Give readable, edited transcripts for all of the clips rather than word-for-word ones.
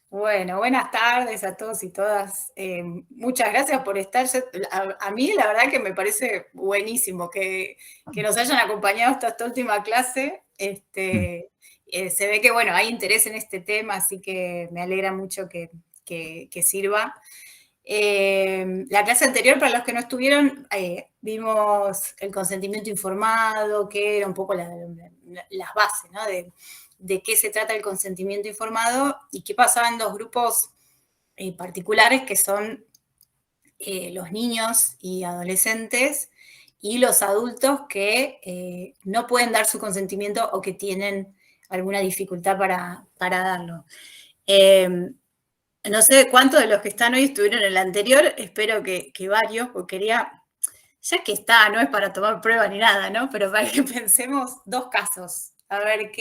Bueno, buenas tardes a todos y todas. Muchas gracias por estar. A mí la verdad que me parece buenísimo que nos hayan acompañado hasta esta última clase. Se ve que, bueno, hay interés en este tema, así que me alegra mucho que sirva. La clase anterior, para los que no estuvieron, vimos el consentimiento informado, que era un poco las bases, ¿no? De qué se trata el consentimiento informado y qué pasaba en dos grupos particulares que son los niños y adolescentes y los adultos que no pueden dar su consentimiento o que tienen alguna dificultad para darlo. No sé cuántos de los que están hoy estuvieron en el anterior, espero que varios, porque quería, ya que está, no es para tomar prueba ni nada, ¿no? Pero para que pensemos dos casos, a ver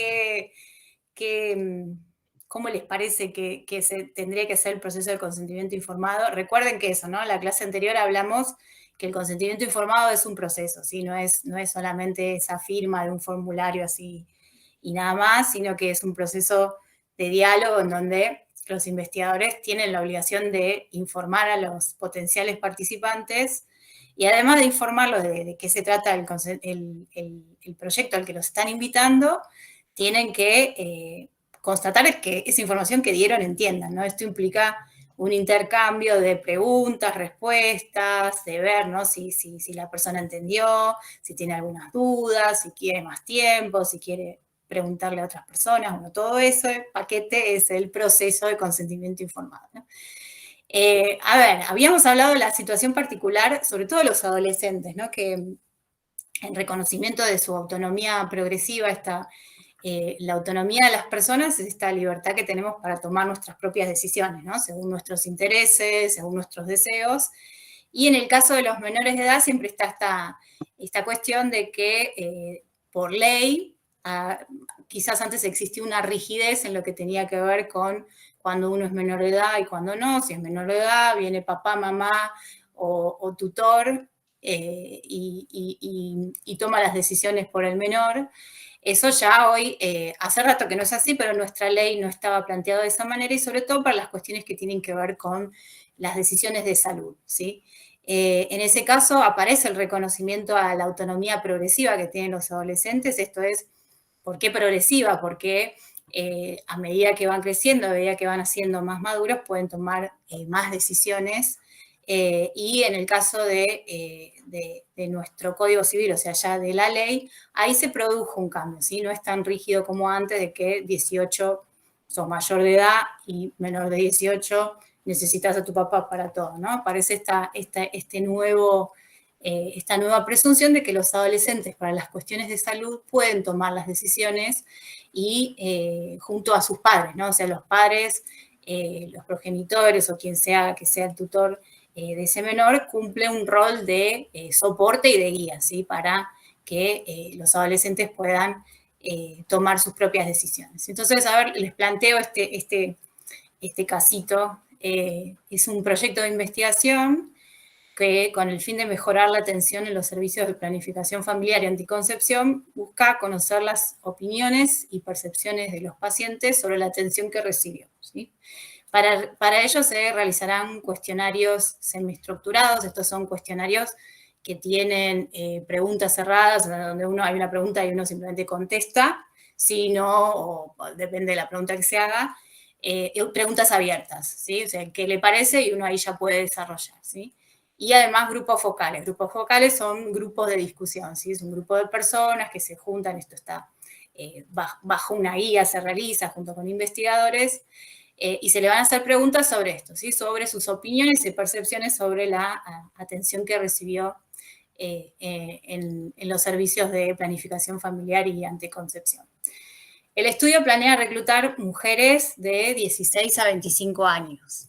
cómo les parece que se tendría que ser el proceso de consentimiento informado. Recuerden que eso, ¿no? En la clase anterior hablamos que el consentimiento informado es un proceso, ¿sí? No es solamente esa firma de un formulario así y nada más, sino que es un proceso de diálogo en donde los investigadores tienen la obligación de informar a los potenciales participantes y además de informarlos de qué se trata el proyecto al que los están invitando, tienen que constatar que esa información que dieron entiendan, ¿no? Esto implica un intercambio de preguntas, respuestas, de ver, ¿no? si la persona entendió, si tiene algunas dudas, si quiere más tiempo, si quiere preguntarle a otras personas, bueno, todo ese paquete es el proceso de consentimiento informado, ¿no? A ver, habíamos hablado de la situación particular, sobre todo los adolescentes, ¿no? Que en reconocimiento de su autonomía progresiva, la autonomía de las personas es esta libertad que tenemos para tomar nuestras propias decisiones, ¿no? Según nuestros intereses, según nuestros deseos. Y en el caso de los menores de edad siempre está esta cuestión de que por ley, quizás antes existía una rigidez en lo que tenía que ver con cuando uno es menor de edad y cuando no. Si es menor de edad, viene papá, mamá o tutor y toma las decisiones por el menor. Eso ya hoy, hace rato que no es así, pero nuestra ley no estaba planteado de esa manera y sobre todo para las cuestiones que tienen que ver con las decisiones de salud, ¿sí? En ese caso aparece el reconocimiento a la autonomía progresiva que tienen los adolescentes. Esto es, ¿por qué progresiva? Porque a medida que van creciendo, a medida que van haciendo más maduros, pueden tomar más decisiones. Y en el caso de nuestro Código Civil, o sea, ya de la ley, ahí se produjo un cambio, ¿sí? No es tan rígido como antes de que 18 sos mayor de edad y menor de 18 necesitas a tu papá para todo, ¿no? Aparece esta nueva presunción de que los adolescentes para las cuestiones de salud pueden tomar las decisiones y junto a sus padres, ¿no? O sea, los padres, los progenitores o quien sea que sea el tutor de ese menor cumple un rol de soporte y de guía, ¿sí? Para que los adolescentes puedan tomar sus propias decisiones. Entonces, a ver, les planteo este casito. Es un proyecto de investigación que con el fin de mejorar la atención en los servicios de planificación familiar y anticoncepción, busca conocer las opiniones y percepciones de los pacientes sobre la atención que recibió, ¿sí? Para ello se realizarán cuestionarios semiestructurados. Estos son cuestionarios que tienen preguntas cerradas, donde hay una pregunta y uno simplemente contesta, sí, no, o depende de la pregunta que se haga. Preguntas abiertas, ¿sí? O sea, ¿qué le parece? Y uno ahí ya puede desarrollar, ¿sí? Y además grupos focales. Grupos focales son grupos de discusión, ¿sí? Es un grupo de personas que se juntan, esto está bajo una guía, se realiza junto con investigadores, y se le van a hacer preguntas sobre esto, ¿sí? Sobre sus opiniones y percepciones sobre la atención que recibió en los servicios de planificación familiar y anticoncepción. El estudio planea reclutar mujeres de 16 a 25 años,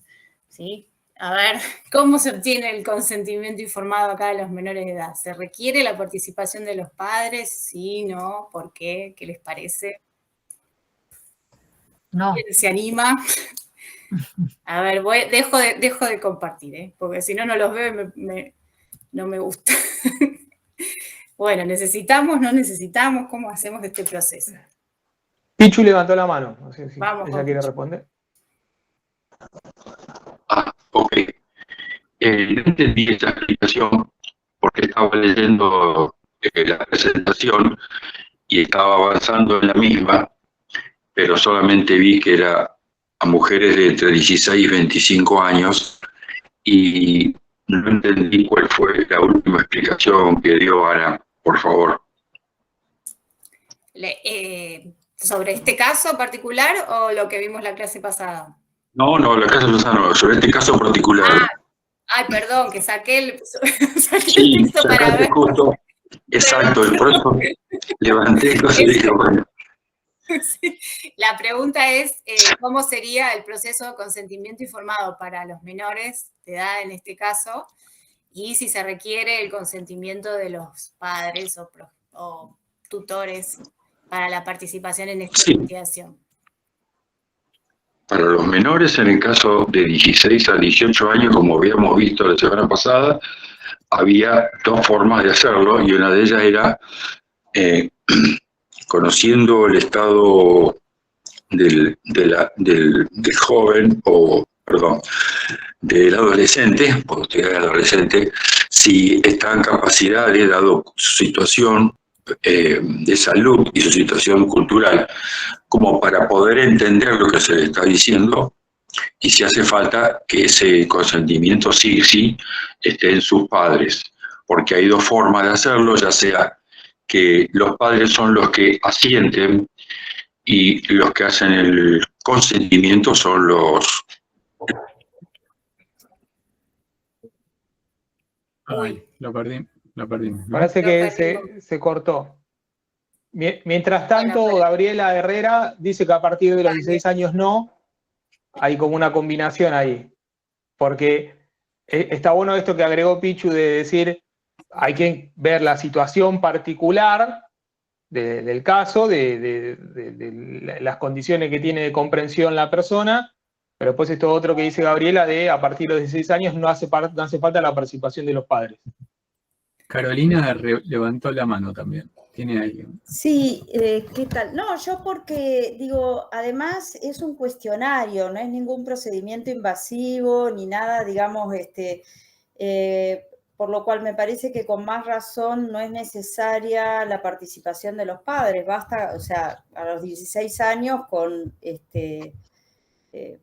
¿sí? A ver, ¿cómo se obtiene el consentimiento informado acá de los menores de edad? ¿Se requiere la participación de los padres? ¿Sí? ¿No? ¿Por qué? ¿Qué les parece? No. ¿Quién se anima? A ver, dejo de compartir, porque si no, no los veo y no me gusta. Bueno, ¿necesitamos? ¿No necesitamos? ¿Cómo hacemos este proceso? Pichu levantó la mano, no sé si Vamos ella con quiere Pichu. responder. Ah, ok. No entendí esa explicación porque estaba leyendo la presentación y estaba avanzando en la misma, pero solamente vi que era a mujeres de entre 16 y 25 años y no entendí cuál fue la última explicación que dio Ana, por favor. ¿Sobre este caso particular o lo que vimos la clase pasada? No, no, la casa no, sobre este caso particular. Ay, perdón, que saqué el Sí, texto para sacaste ver. justo, exacto, y por eso levanté cosas y dije, bueno. Sí. La pregunta es, ¿cómo sería el proceso de consentimiento informado para los menores de edad en este caso? Y si se requiere el consentimiento de los padres o tutores para la participación en esta Sí, investigación. para los menores, en el caso de 16 a 18 años, como habíamos visto la semana pasada, había dos formas de hacerlo y una de ellas era eh, conociendo el estado del joven o, perdón, del adolescente, porque usted es adolescente, si está en capacidades, dado su situación de salud y su situación cultural, como para poder entender lo que se le está diciendo y si hace falta que ese consentimiento sí esté en sus padres, porque hay dos formas de hacerlo, ya sea que los padres son los que asienten y los que hacen el consentimiento son los... Ay, lo perdimos, ¿no? Parece Lo que perdimos. se cortó. Mientras Bueno, tanto, Gabriela Herrera dice que a partir de los dale. 16 años no, hay como una combinación ahí. Porque está bueno esto que agregó Pichu de decir, hay que ver la situación particular del caso, de las condiciones que tiene de comprensión la persona, pero después esto otro que dice Gabriela de a partir de los 16 años no hace falta la participación de los padres. Carolina levantó la mano también. ¿Tiene alguien? Sí, ¿qué tal? No, yo porque digo, además es un cuestionario, no es ningún procedimiento invasivo ni nada, digamos, por lo cual me parece que con más razón no es necesaria la participación de los padres, basta, o sea, a los 16 años con,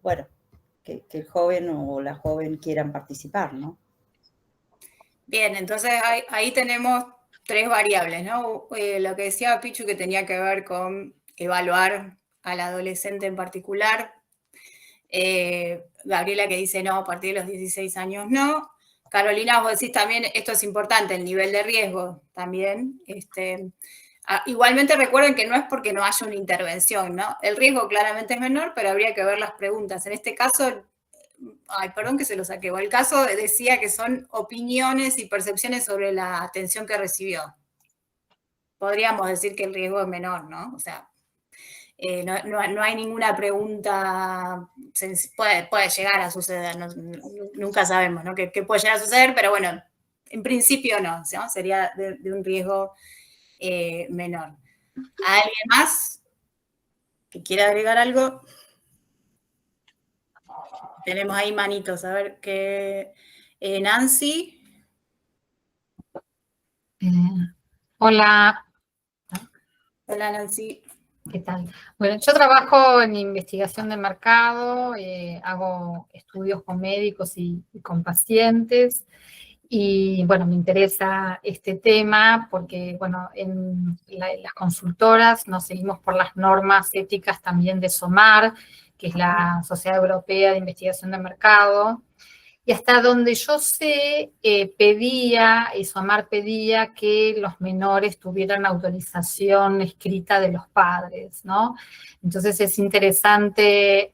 bueno, que el joven o la joven quieran participar, ¿no? Bien, entonces ahí tenemos tres variables, ¿no? Lo que decía Pichu que tenía que ver con evaluar al adolescente en particular. Gabriela que dice no, a partir de los 16 años no. Carolina, vos decís también, esto es importante, el nivel de riesgo también. Igualmente recuerden que no es porque no haya una intervención, ¿no? El riesgo claramente es menor, pero habría que ver las preguntas. En este caso, ay, perdón que se lo saqué, o el caso decía que son opiniones y percepciones sobre la atención que recibió. Podríamos decir que el riesgo es menor, ¿no? O sea, no hay ninguna pregunta, puede llegar a suceder, nunca sabemos, ¿no? ¿Qué puede llegar a suceder? Pero bueno, en principio no, ¿no? Sería de un riesgo menor. ¿Alguien más que quiera agregar algo? Tenemos ahí manitos, a ver qué... Nancy. Hola. Hola, Nancy. ¿Qué tal? Bueno, yo trabajo en investigación de mercado, hago estudios con médicos y con pacientes, y bueno, me interesa este tema porque, bueno, en las consultoras nos seguimos por las normas éticas también de SOMAR, que es la Sociedad Europea de Investigación de Mercado. Y hasta donde yo sé, SOMAR pedía que los menores tuvieran autorización escrita de los padres, ¿no? Entonces es interesante,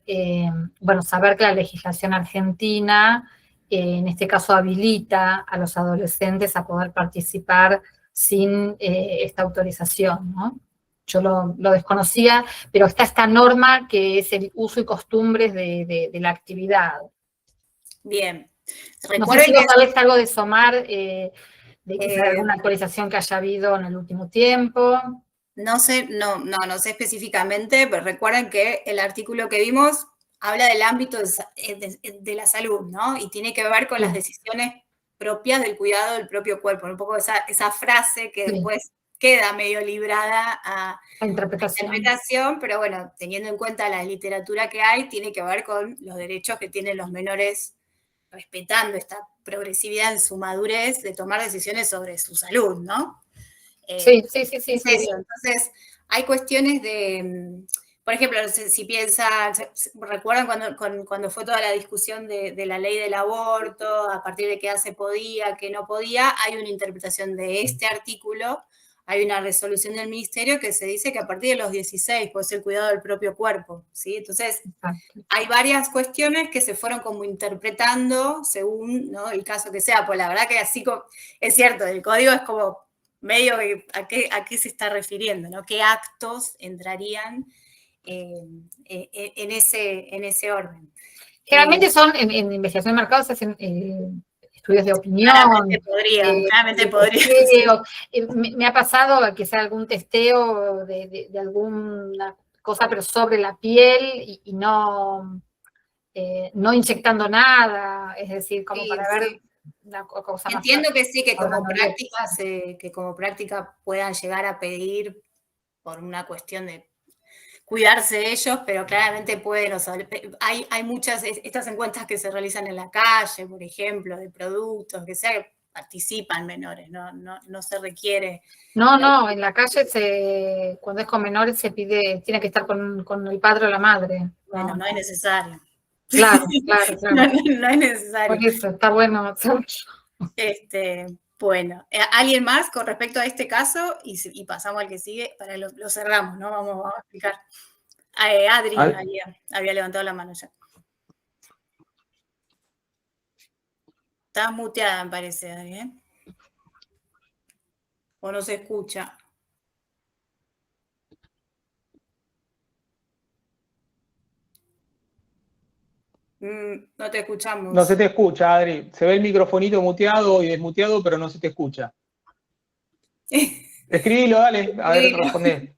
bueno, saber que la legislación argentina, en este caso, habilita a los adolescentes a poder participar sin esta autorización, ¿no? Yo lo desconocía, pero está esta norma que es el uso y costumbres de la actividad. Bien. No sé si vos sabés algo de SOMAR, de alguna actualización que haya habido en el último tiempo. No sé específicamente, pero recuerden que el artículo que vimos habla del ámbito de la salud, ¿no? Y tiene que ver con las decisiones propias del cuidado del propio cuerpo. Un poco esa frase que después queda medio librada a la interpretación, pero bueno, teniendo en cuenta la literatura que hay, tiene que ver con los derechos que tienen los menores, respetando esta progresividad en su madurez de tomar decisiones sobre su salud, ¿no? Sí. Entonces, hay cuestiones de, por ejemplo, si piensan, ¿recuerdan cuando fue toda la discusión de la ley del aborto, a partir de qué edad se podía, qué no podía? Hay una interpretación de este artículo, hay una resolución del ministerio que se dice que a partir de los 16 puede ser el cuidado del propio cuerpo, ¿sí? Entonces, hay varias cuestiones que se fueron como interpretando según, ¿no?, el caso que sea, pues la verdad que así es cierto, el código es como medio a qué se está refiriendo, ¿no? ¿Qué actos entrarían en ese orden? Generalmente son, en investigación de mercado se hacen estudios de opinión. Claramente podría. Me ha pasado que sea algún testeo de alguna cosa, pero sobre la piel y no inyectando nada, es decir, como para ver una cosa más. Entiendo que sí, que como práctica puedan llegar a pedir por una cuestión de cuidarse ellos, pero claramente pueden, o sea, hay muchas, estas encuestas que se realizan en la calle, por ejemplo, de productos, que sea, que participan menores, no se requiere. No, en la calle cuando es con menores se pide, tiene que estar con el padre o la madre. Bueno, no es necesario. Claro. No es necesario. Por eso, está bueno. Bueno, ¿alguien más con respecto a este caso? Y pasamos al que sigue, para lo cerramos, ¿no? Vamos a explicar. Adri había levantado la mano ya. Estás muteada, me parece, Adri, ¿eh? O no se escucha. No te escuchamos. No se te escucha, Adri. Se ve el microfonito muteado y desmuteado, pero no se te escucha. Escribilo, dale. A ver, responde.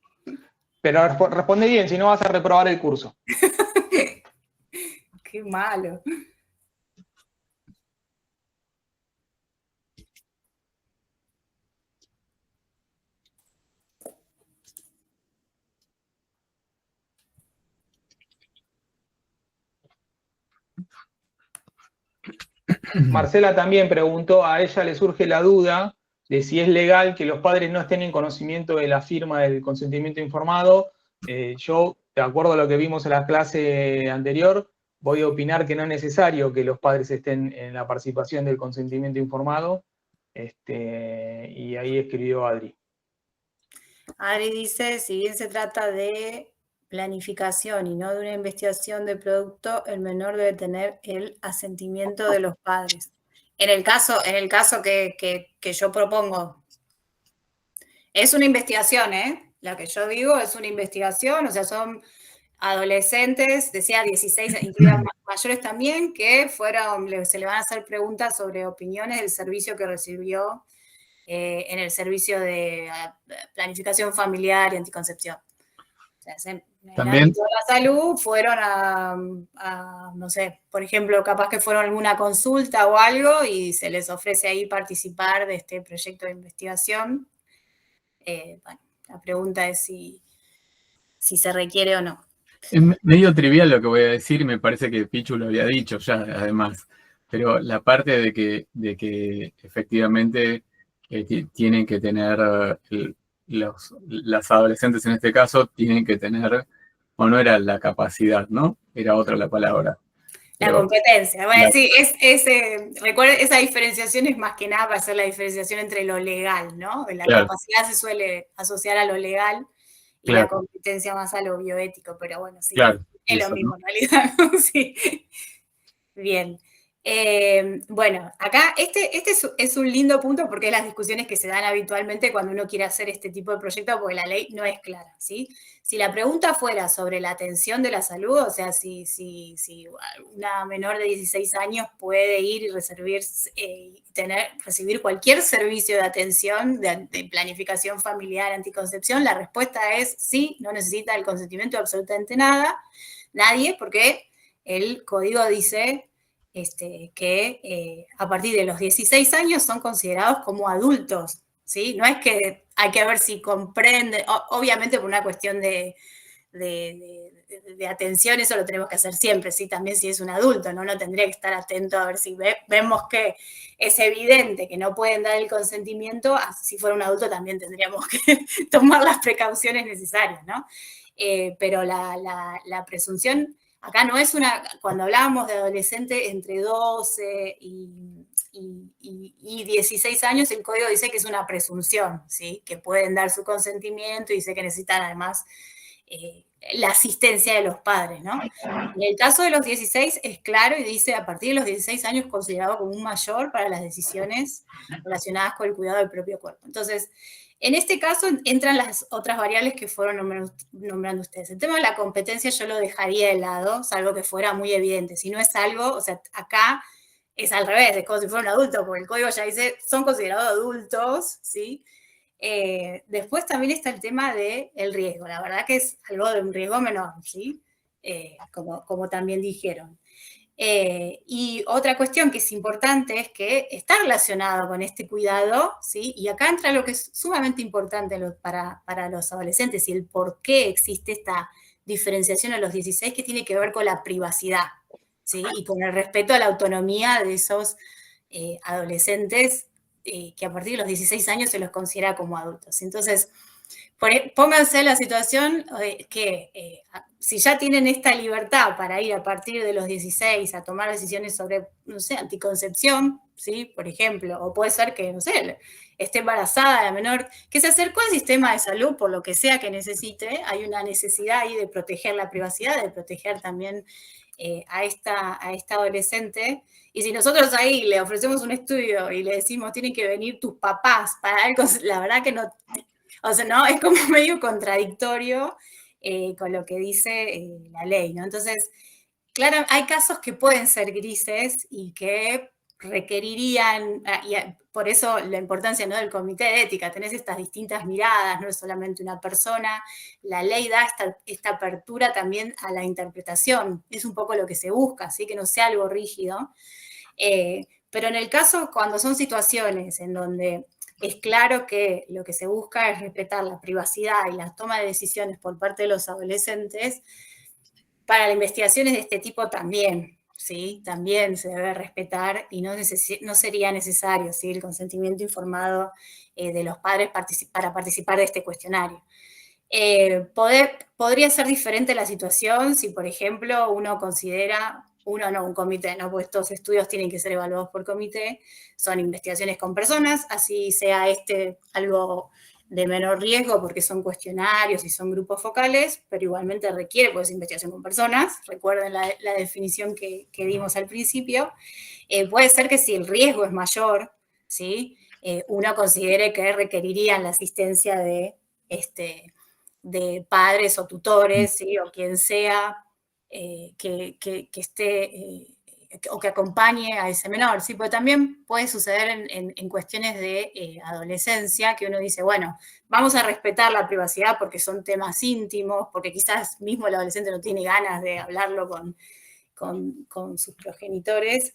Pero responde bien, si no vas a reprobar el curso. Qué malo. Marcela también preguntó, a ella le surge la duda de si es legal que los padres no estén en conocimiento de la firma del consentimiento informado. Yo, de acuerdo a lo que vimos en la clase anterior, voy a opinar que no es necesario que los padres estén en la participación del consentimiento informado. Y ahí escribió Adri. Adri dice, si bien se trata de planificación y no de una investigación de producto, el menor debe tener el asentimiento de los padres. En el caso que yo propongo, es una investigación, ¿eh? La que yo digo es una investigación, o sea, son adolescentes, decía 16, incluidas mayores también, que se le van a hacer preguntas sobre opiniones del servicio que recibió en el servicio de planificación familiar y anticoncepción. O sea, en el ámbito de la salud fueron a, no sé, por ejemplo, capaz que fueron a alguna consulta o algo y se les ofrece ahí participar de este proyecto de investigación. Bueno, la pregunta es si se requiere o no. Es medio trivial lo que voy a decir y me parece que Pichu lo había dicho ya, además. Pero la parte de que efectivamente tienen que tener, las adolescentes en este caso, tienen que tener, o no era la capacidad, ¿no? Era otra la palabra. La competencia. Bueno, sí, recuerden, esa diferenciación es más que nada para hacer la diferenciación entre lo legal, ¿no? La capacidad se suele asociar a lo legal y la competencia más a lo bioético, pero bueno, sí, es lo mismo, ¿no? En realidad. Sí. Bien. Bueno, acá este es un lindo punto porque es las discusiones que se dan habitualmente cuando uno quiere hacer este tipo de proyectos porque la ley no es clara, ¿sí? Si la pregunta fuera sobre la atención de la salud, o sea, si una menor de 16 años puede ir y recibir cualquier servicio de atención, de planificación familiar, anticoncepción, la respuesta es sí, no necesita el consentimiento de absolutamente nadie, porque el código dice que a partir de los 16 años son considerados como adultos, ¿sí? No es que hay que ver si comprende, obviamente por una cuestión de atención, eso lo tenemos que hacer siempre, ¿sí? También si es un adulto, ¿no? Uno tendría que estar atento a ver si vemos que es evidente que no pueden dar el consentimiento, si fuera un adulto también tendríamos que tomar las precauciones necesarias, ¿no? Pero la presunción, acá no es cuando hablábamos de adolescente entre 12 y 16 años, el código dice que es una presunción, ¿sí? Que pueden dar su consentimiento y dice que necesitan además la asistencia de los padres, ¿no? En el caso de los 16 es claro y dice a partir de los 16 años considerado como un mayor para las decisiones relacionadas con el cuidado del propio cuerpo. Entonces, en este caso entran las otras variables que fueron nombrando ustedes. El tema de la competencia yo lo dejaría de lado, salvo que fuera muy evidente. Si no es algo, o sea, acá es al revés, es como si fuera un adulto, porque el código ya dice, son considerados adultos, ¿sí? Después también está el tema del riesgo. La verdad que es algo de un riesgo menor, ¿sí? Como también dijeron. Y otra cuestión que es importante es que está relacionado con este cuidado, ¿sí? Y acá entra lo que es sumamente importante para los adolescentes y el por qué existe esta diferenciación a los 16 que tiene que ver con la privacidad, ¿sí? Y con el respeto a la autonomía de esos adolescentes que a partir de los 16 años se los considera como adultos. Entonces, pónganse en la situación que si ya tienen esta libertad para ir a partir de los 16 a tomar decisiones sobre, no sé, anticoncepción, ¿sí? Por ejemplo, o puede ser que, no sé, esté embarazada la menor, que se acercó al sistema de salud por lo que sea que necesite, hay una necesidad ahí de proteger la privacidad, de proteger también a esta adolescente. Y si nosotros ahí le ofrecemos un estudio y le decimos, tienen que venir tus papás para algo, la verdad que no, o sea, no, es como medio contradictorio con lo que dice la ley, ¿no? Entonces, claro, hay casos que pueden ser grises y que requerirían, y por eso la importancia, ¿no?, del comité de ética, tenés estas distintas miradas, no es solamente una persona, la ley da esta apertura también a la interpretación, es un poco lo que se busca, ¿sí? Que no sea algo rígido, pero en el caso, cuando son situaciones en donde es claro que lo que se busca es respetar la privacidad y la toma de decisiones por parte de los adolescentes, para las investigaciones de este tipo también, ¿sí? También se debe respetar y no sería necesario, ¿sí?, el consentimiento informado de los padres para participar de este cuestionario. Podría ser diferente la situación si, por ejemplo, un comité, ¿no? Porque estos estudios tienen que ser evaluados por comité, son investigaciones con personas, así sea algo de menor riesgo porque son cuestionarios y son grupos focales, pero igualmente requiere, pues, investigación con personas. Recuerden la definición que dimos al principio. Puede ser que si el riesgo es mayor, ¿sí?, uno considere que requerirían la asistencia de padres o tutores, ¿sí?, o quien sea que esté o que acompañe a ese menor, ¿sí? Porque también puede suceder en cuestiones de adolescencia, que uno dice, bueno, vamos a respetar la privacidad porque son temas íntimos, porque quizás mismo el adolescente no tiene ganas de hablarlo con sus progenitores,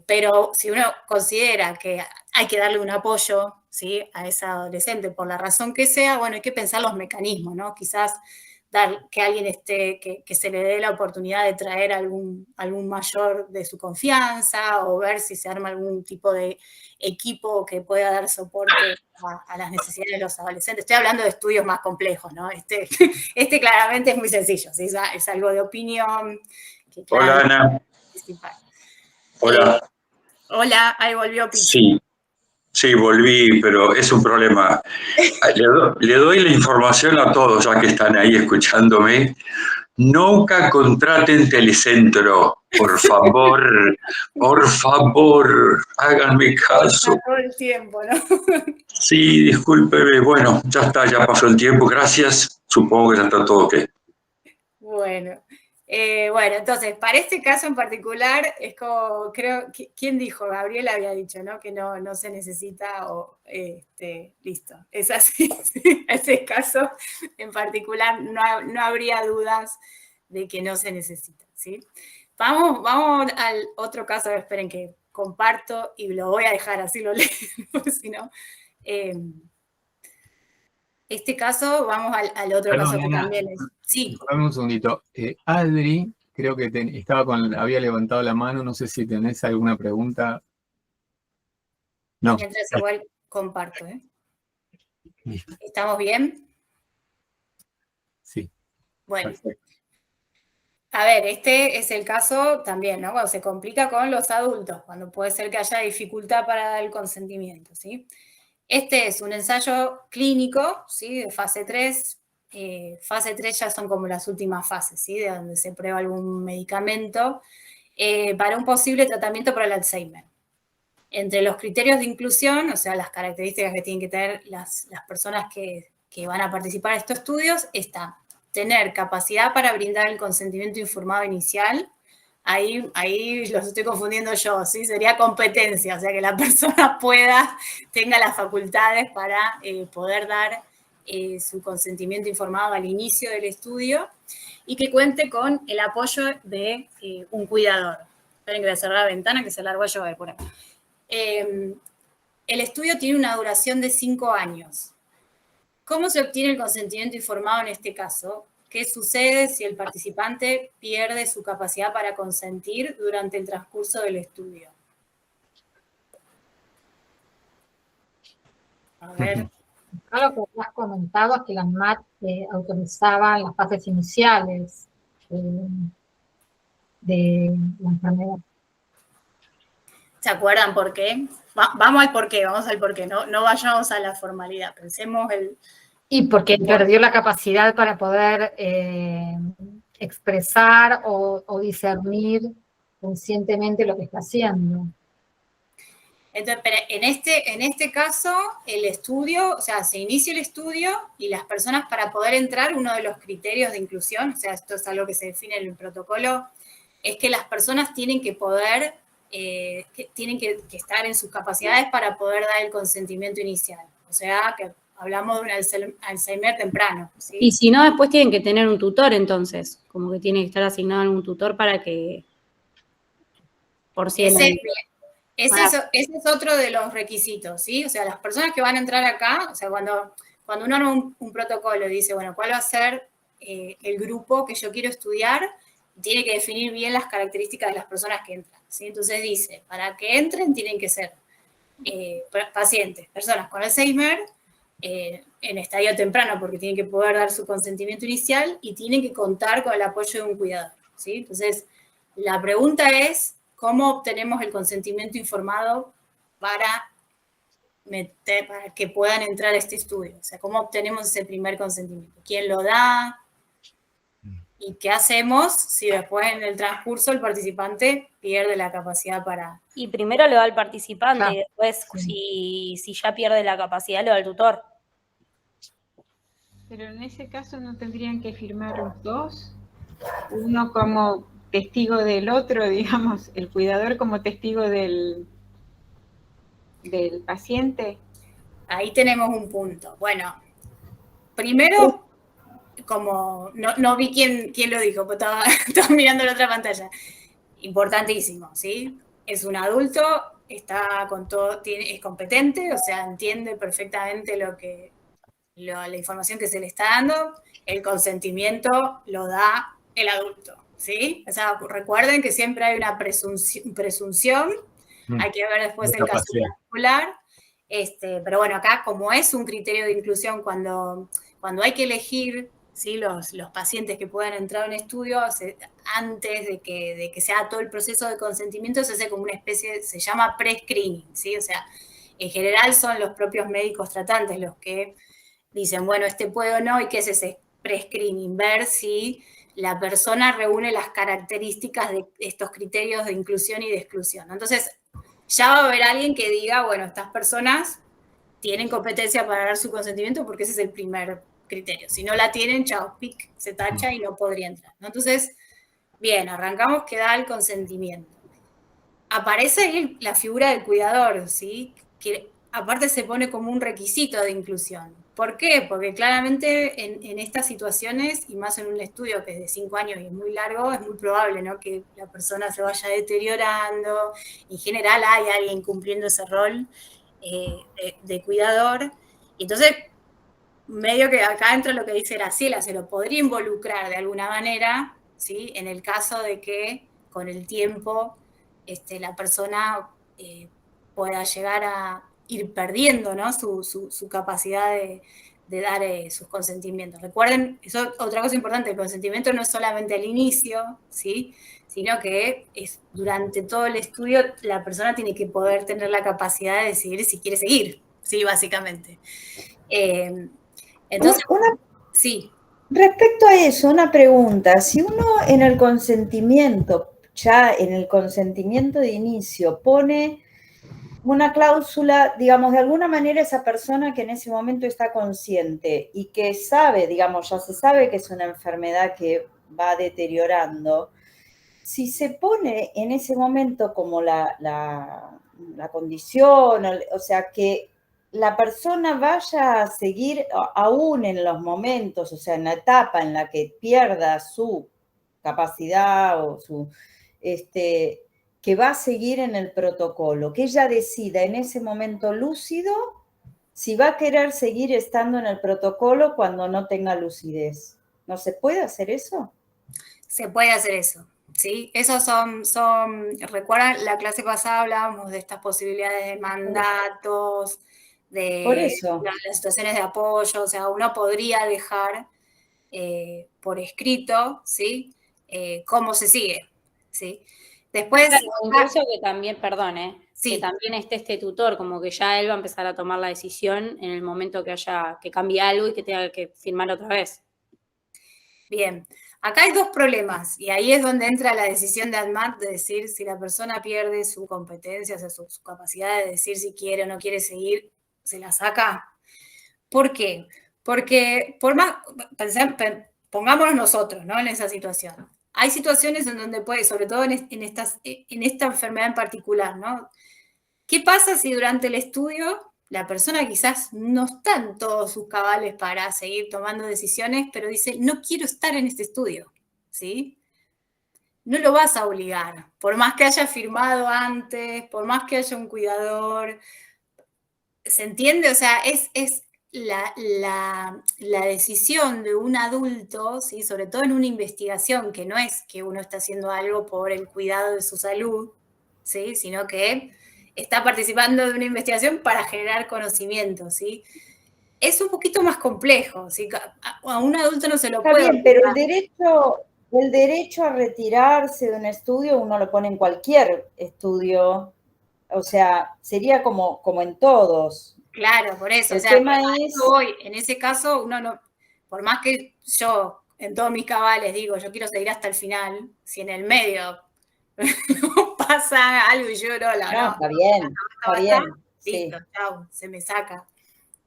pero si uno considera que hay que darle un apoyo, ¿sí?, a esa adolescente por la razón que sea, bueno, hay que pensar los mecanismos, ¿no? Quizás que alguien que se le dé la oportunidad de traer algún mayor de su confianza o ver si se arma algún tipo de equipo que pueda dar soporte a las necesidades de los adolescentes. Estoy hablando de estudios más complejos, ¿no? Este claramente es muy sencillo, ¿sí? Es algo de opinión. Hola, Ana. Hola. Hola, ahí volvió Pichu. Sí, volví, pero es un problema. Le doy la información a todos, ya que están ahí escuchándome. Nunca contraten Telecentro, por favor, háganme caso. Todo el tiempo, ¿no? Sí, discúlpeme. Bueno, ya está, ya pasó el tiempo. Gracias. Supongo que ya está todo ok. Bueno, entonces, para este caso en particular, es como, ¿quién dijo? Gabriel había dicho, ¿no? Que no se necesita listo. Es así, ¿sí? Ese caso en particular no habría dudas de que no se necesita. ¿sí? Vamos al otro caso, esperen que comparto y lo voy a dejar así lo leo, porque si no... este caso, vamos al otro Perdón, caso que Ana, también es... Sí, dame un segundito. Adri, creo que había levantado la mano, no sé si tenés alguna pregunta. No. mientras igual comparto, ¿eh? Listo. ¿Estamos bien? Sí. Bueno. Perfecto. A ver, este es el caso también, ¿no? Cuando se complica con los adultos, cuando puede ser que haya dificultad para dar el consentimiento, ¿sí? Este es un ensayo clínico, ¿sí? De fase 3. Fase 3 ya son como las últimas fases, ¿sí? De donde se prueba algún medicamento para un posible tratamiento para el Alzheimer. Entre los criterios de inclusión, o sea, las características que tienen que tener las personas que van a participar en estos estudios, está tener capacidad para brindar el consentimiento informado inicial. Ahí los estoy confundiendo yo, ¿sí? Sería competencia, o sea, que la persona tenga las facultades para poder dar su consentimiento informado al inicio del estudio y que cuente con el apoyo de un cuidador. Esperen que voy a cerrar la ventana que se largó a llover por acá. El estudio tiene una duración de 5 años. ¿Cómo se obtiene el consentimiento informado en este caso? ¿Qué sucede si el participante pierde su capacidad para consentir durante el transcurso del estudio? A ver. Lo que has comentado es que las MAT autorizaban las fases iniciales de la enfermedad. ¿Se acuerdan por qué? Vamos al por qué, no vayamos a la formalidad, pensemos el... Y porque perdió la capacidad para poder expresar o discernir conscientemente lo que está haciendo. Entonces, en este caso, el estudio, o sea, se inicia el estudio y las personas para poder entrar, uno de los criterios de inclusión, o sea, esto es algo que se define en el protocolo, es que las personas tienen que poder, tienen que estar en sus capacidades para poder dar el consentimiento inicial. O sea, que hablamos de un Alzheimer temprano, ¿sí? Y si no, después tienen que tener un tutor, entonces, como que tiene que estar asignado algún tutor para que... Por si ese es otro de los requisitos, ¿sí? O sea, las personas que van a entrar acá, o sea, cuando uno arma un protocolo y dice, bueno, ¿cuál va a ser el grupo que yo quiero estudiar? Tiene que definir bien las características de las personas que entran, ¿sí? Entonces dice, para que entren tienen que ser pacientes, personas con Alzheimer, en estadio temprano, porque tienen que poder dar su consentimiento inicial y tienen que contar con el apoyo de un cuidador, ¿sí? Entonces, la pregunta es, ¿cómo obtenemos el consentimiento informado para que puedan entrar a este estudio? O sea, ¿cómo obtenemos ese primer consentimiento? ¿Quién lo da? ¿Y qué hacemos si después en el transcurso el participante pierde la capacidad para...? Y primero lo da el participante, Ah, y después, sí. si ya pierde la capacidad, lo da el tutor. Pero en ese caso no tendrían que firmar los dos, uno como testigo del otro, digamos, el cuidador como testigo del paciente. Ahí tenemos un punto. Bueno, primero, como no vi quién lo dijo, pues estaba mirando la otra pantalla. Importantísimo, ¿sí? Es un adulto, está con todo, es competente, o sea, entiende perfectamente la información que se le está dando, el consentimiento lo da el adulto, ¿sí? O sea, recuerden que siempre hay una presunción, hay que ver después el caso particular, pero bueno, acá como es un criterio de inclusión, cuando hay que elegir, ¿sí? los pacientes que puedan entrar a un estudio, antes de que se haga todo el proceso de consentimiento, se hace como una especie, se llama pre-screening, ¿sí? O sea, en general son los propios médicos tratantes los que dicen, bueno, puede o no, y qué es ese pre-screening, ver si la persona reúne las características de estos criterios de inclusión y de exclusión. Entonces, ya va a haber alguien que diga, bueno, estas personas tienen competencia para dar su consentimiento porque ese es el primer criterio. Si no la tienen, chao, pic, se tacha y no podría entrar, ¿no? Entonces, bien, arrancamos que da el consentimiento. Aparece ahí la figura del cuidador, ¿sí? Que aparte se pone como un requisito de inclusión. ¿Por qué? Porque claramente en estas situaciones, y más en un estudio que es de 5 años y es muy largo, es muy probable, ¿no?, que la persona se vaya deteriorando. En general hay alguien cumpliendo ese rol de cuidador. Y entonces, medio que acá entra lo que dice Graciela, se lo podría involucrar de alguna manera, ¿sí?, en el caso de que con el tiempo la persona pueda llegar a ir perdiendo, ¿no?, su capacidad de dar sus consentimientos. Recuerden, eso otra cosa importante, el consentimiento no es solamente al inicio, ¿sí?, sino que es durante todo el estudio la persona tiene que poder tener la capacidad de decidir si quiere seguir, ¿sí?, básicamente. Entonces, sí. Respecto a eso, una pregunta. Si uno en el consentimiento, ya en el consentimiento de inicio, pone una cláusula, digamos, de alguna manera esa persona que en ese momento está consciente y que sabe, digamos, ya se sabe que es una enfermedad que va deteriorando, si se pone en ese momento como la condición, o sea, que la persona vaya a seguir aún en los momentos, o sea, en la etapa en la que pierda su capacidad o que va a seguir en el protocolo, que ella decida en ese momento lúcido si va a querer seguir estando en el protocolo cuando no tenga lucidez. ¿No se puede hacer eso? Se puede hacer eso, ¿sí? Esos recuerdan, la clase pasada hablábamos de estas posibilidades de mandatos, Por de eso. las situaciones de apoyo, o sea, uno podría dejar por escrito, ¿sí?, cómo se sigue, ¿sí? Después... Claro, incluso que también, perdón, sí, que también esté este tutor, como que ya él va a empezar a tomar la decisión en el momento que haya, que cambie algo y que tenga que firmar otra vez. bien. Acá hay dos problemas, y ahí es donde entra la decisión de ADMAT de decir si la persona pierde su competencia, o sea, su capacidad de decir si quiere o no quiere seguir, se la saca. ¿Por qué? Porque por más, pongámonos nosotros, ¿no?, en esa situación. Hay situaciones en donde puede, sobre todo en esta enfermedad en particular, ¿no? ¿Qué pasa si durante el estudio la persona quizás no está en todos sus cabales para seguir tomando decisiones, pero dice, no quiero estar en este estudio, ¿sí? No lo vas a obligar, por más que haya firmado antes, por más que haya un cuidador. ¿Se entiende? O sea, es la decisión de un adulto, ¿sí?, sobre todo en una investigación, que no es que uno está haciendo algo por el cuidado de su salud, ¿sí?, sino que está participando de una investigación para generar conocimiento, ¿sí? Es un poquito más complejo, ¿sí? A un adulto no se lo Está puede bien, pero obligar. el derecho a retirarse de un estudio uno lo pone en cualquier estudio. O sea, sería como en todos. Claro, por eso. O El sea, tema es... hoy, en ese caso, uno no, por más que yo en todos mis cabales digo, yo quiero seguir hasta el final, si en el medio pasa algo y yo no, está bien, sí. listo, chau, se me saca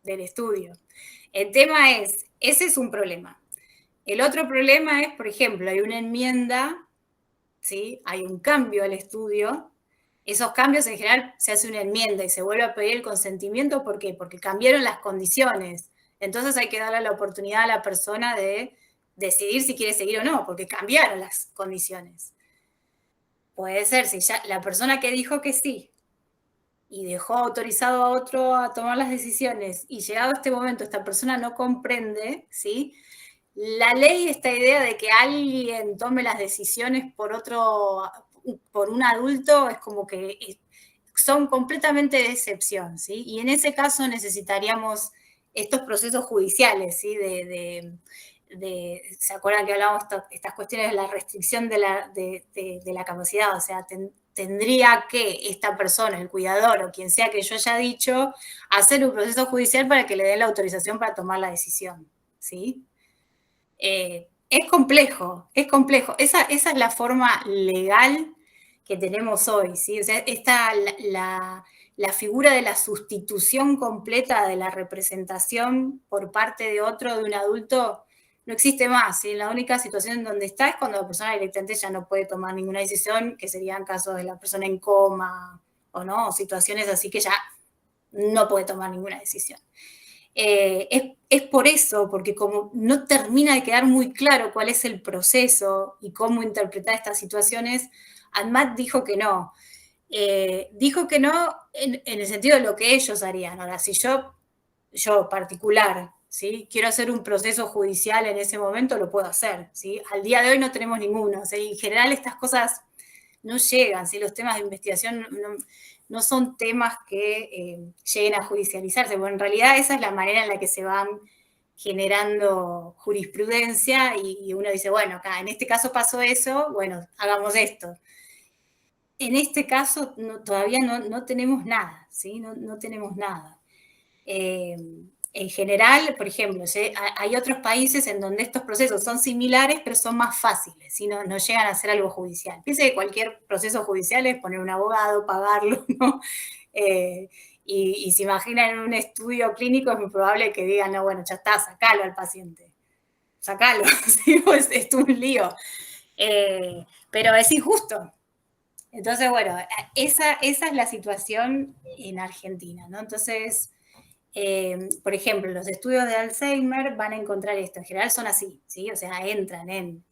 del estudio. El tema es, ese es un problema. El otro problema es, por ejemplo, hay una enmienda, ¿sí?, hay un cambio al estudio. Esos cambios en general se hace una enmienda y se vuelve a pedir el consentimiento. ¿Por qué? Porque cambiaron las condiciones. Entonces hay que darle la oportunidad a la persona de decidir si quiere seguir o no, porque cambiaron las condiciones. Puede ser, si ya la persona que dijo que sí y dejó autorizado a otro a tomar las decisiones y llegado a este momento esta persona no comprende, ¿sí?, la ley, esta idea de que alguien tome las decisiones por un adulto, es como que son completamente de excepción, ¿sí? Y en ese caso necesitaríamos estos procesos judiciales, ¿sí? ¿Se acuerdan que hablábamos de estas cuestiones de la restricción de la capacidad? O sea, tendría que esta persona, el cuidador o quien sea que yo haya dicho, hacer un proceso judicial para que le den la autorización para tomar la decisión, ¿sí? Es complejo, es complejo. Esa es la forma legal que tenemos hoy, ¿sí? O sea, la figura de la sustitución completa de la representación por parte de otro, de un adulto, no existe más, ¿sí? La única situación en donde está es cuando la persona directamente ya no puede tomar ninguna decisión, que serían casos de la persona en coma o no, o situaciones así que ya no puede tomar ninguna decisión. Es por eso, porque como no termina de quedar muy claro cuál es el proceso y cómo interpretar estas situaciones, ANMAT dijo que no. Dijo que no en el sentido de lo que ellos harían. Ahora, si yo particular, ¿sí? Quiero hacer un proceso judicial en ese momento, lo puedo hacer, ¿sí? Al día de hoy no tenemos ninguno, o sea, en general estas cosas no llegan, ¿sí? Los temas de investigación no son temas que lleguen a judicializarse, bueno, en realidad esa es la manera en la que se van generando jurisprudencia y uno dice, bueno, acá en este caso pasó eso, bueno, hagamos esto. En este caso todavía no tenemos nada, ¿sí? No tenemos nada. En general, por ejemplo, hay otros países en donde estos procesos son similares, pero son más fáciles, ¿sí? No llegan a ser algo judicial. Piense que cualquier proceso judicial es poner un abogado, pagarlo, ¿no? Y se imaginan en un estudio clínico, es muy probable que digan, no, bueno, ya está, sacalo al paciente. Sacalo, ¿sí? Pues es un lío. Pero es injusto. Entonces, bueno, esa es la situación en Argentina, ¿no? Entonces, por ejemplo, los estudios de Alzheimer van a encontrar esto, en general son así, ¿sí? O sea, entran en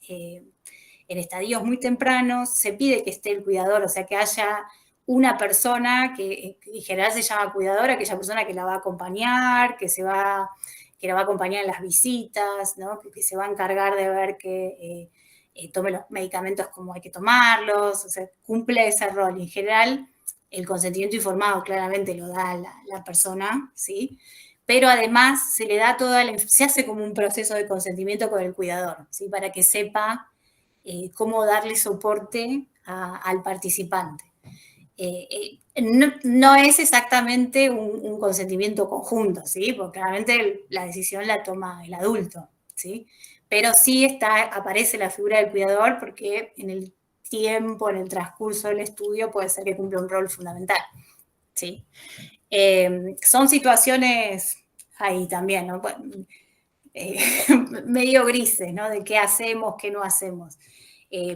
estadios muy tempranos, se pide que esté el cuidador, o sea, que haya una persona que en general se llama cuidadora, aquella persona que la va a acompañar, que la va a acompañar en las visitas, ¿no? Que se va a encargar de ver que tome los medicamentos como hay que tomarlos, o sea, cumple ese rol. En general, el consentimiento informado claramente lo da la persona, ¿sí? Pero además se le da se hace como un proceso de consentimiento con el cuidador, ¿sí? Para que sepa cómo darle soporte al participante. No es exactamente un consentimiento conjunto, ¿sí? Porque claramente la decisión la toma el adulto, ¿sí? Pero sí aparece la figura del cuidador porque en el tiempo, en el transcurso del estudio, puede ser que cumpla un rol fundamental, ¿sí? Son situaciones ahí también, ¿no? Medio grises, ¿no? De qué hacemos, qué no hacemos.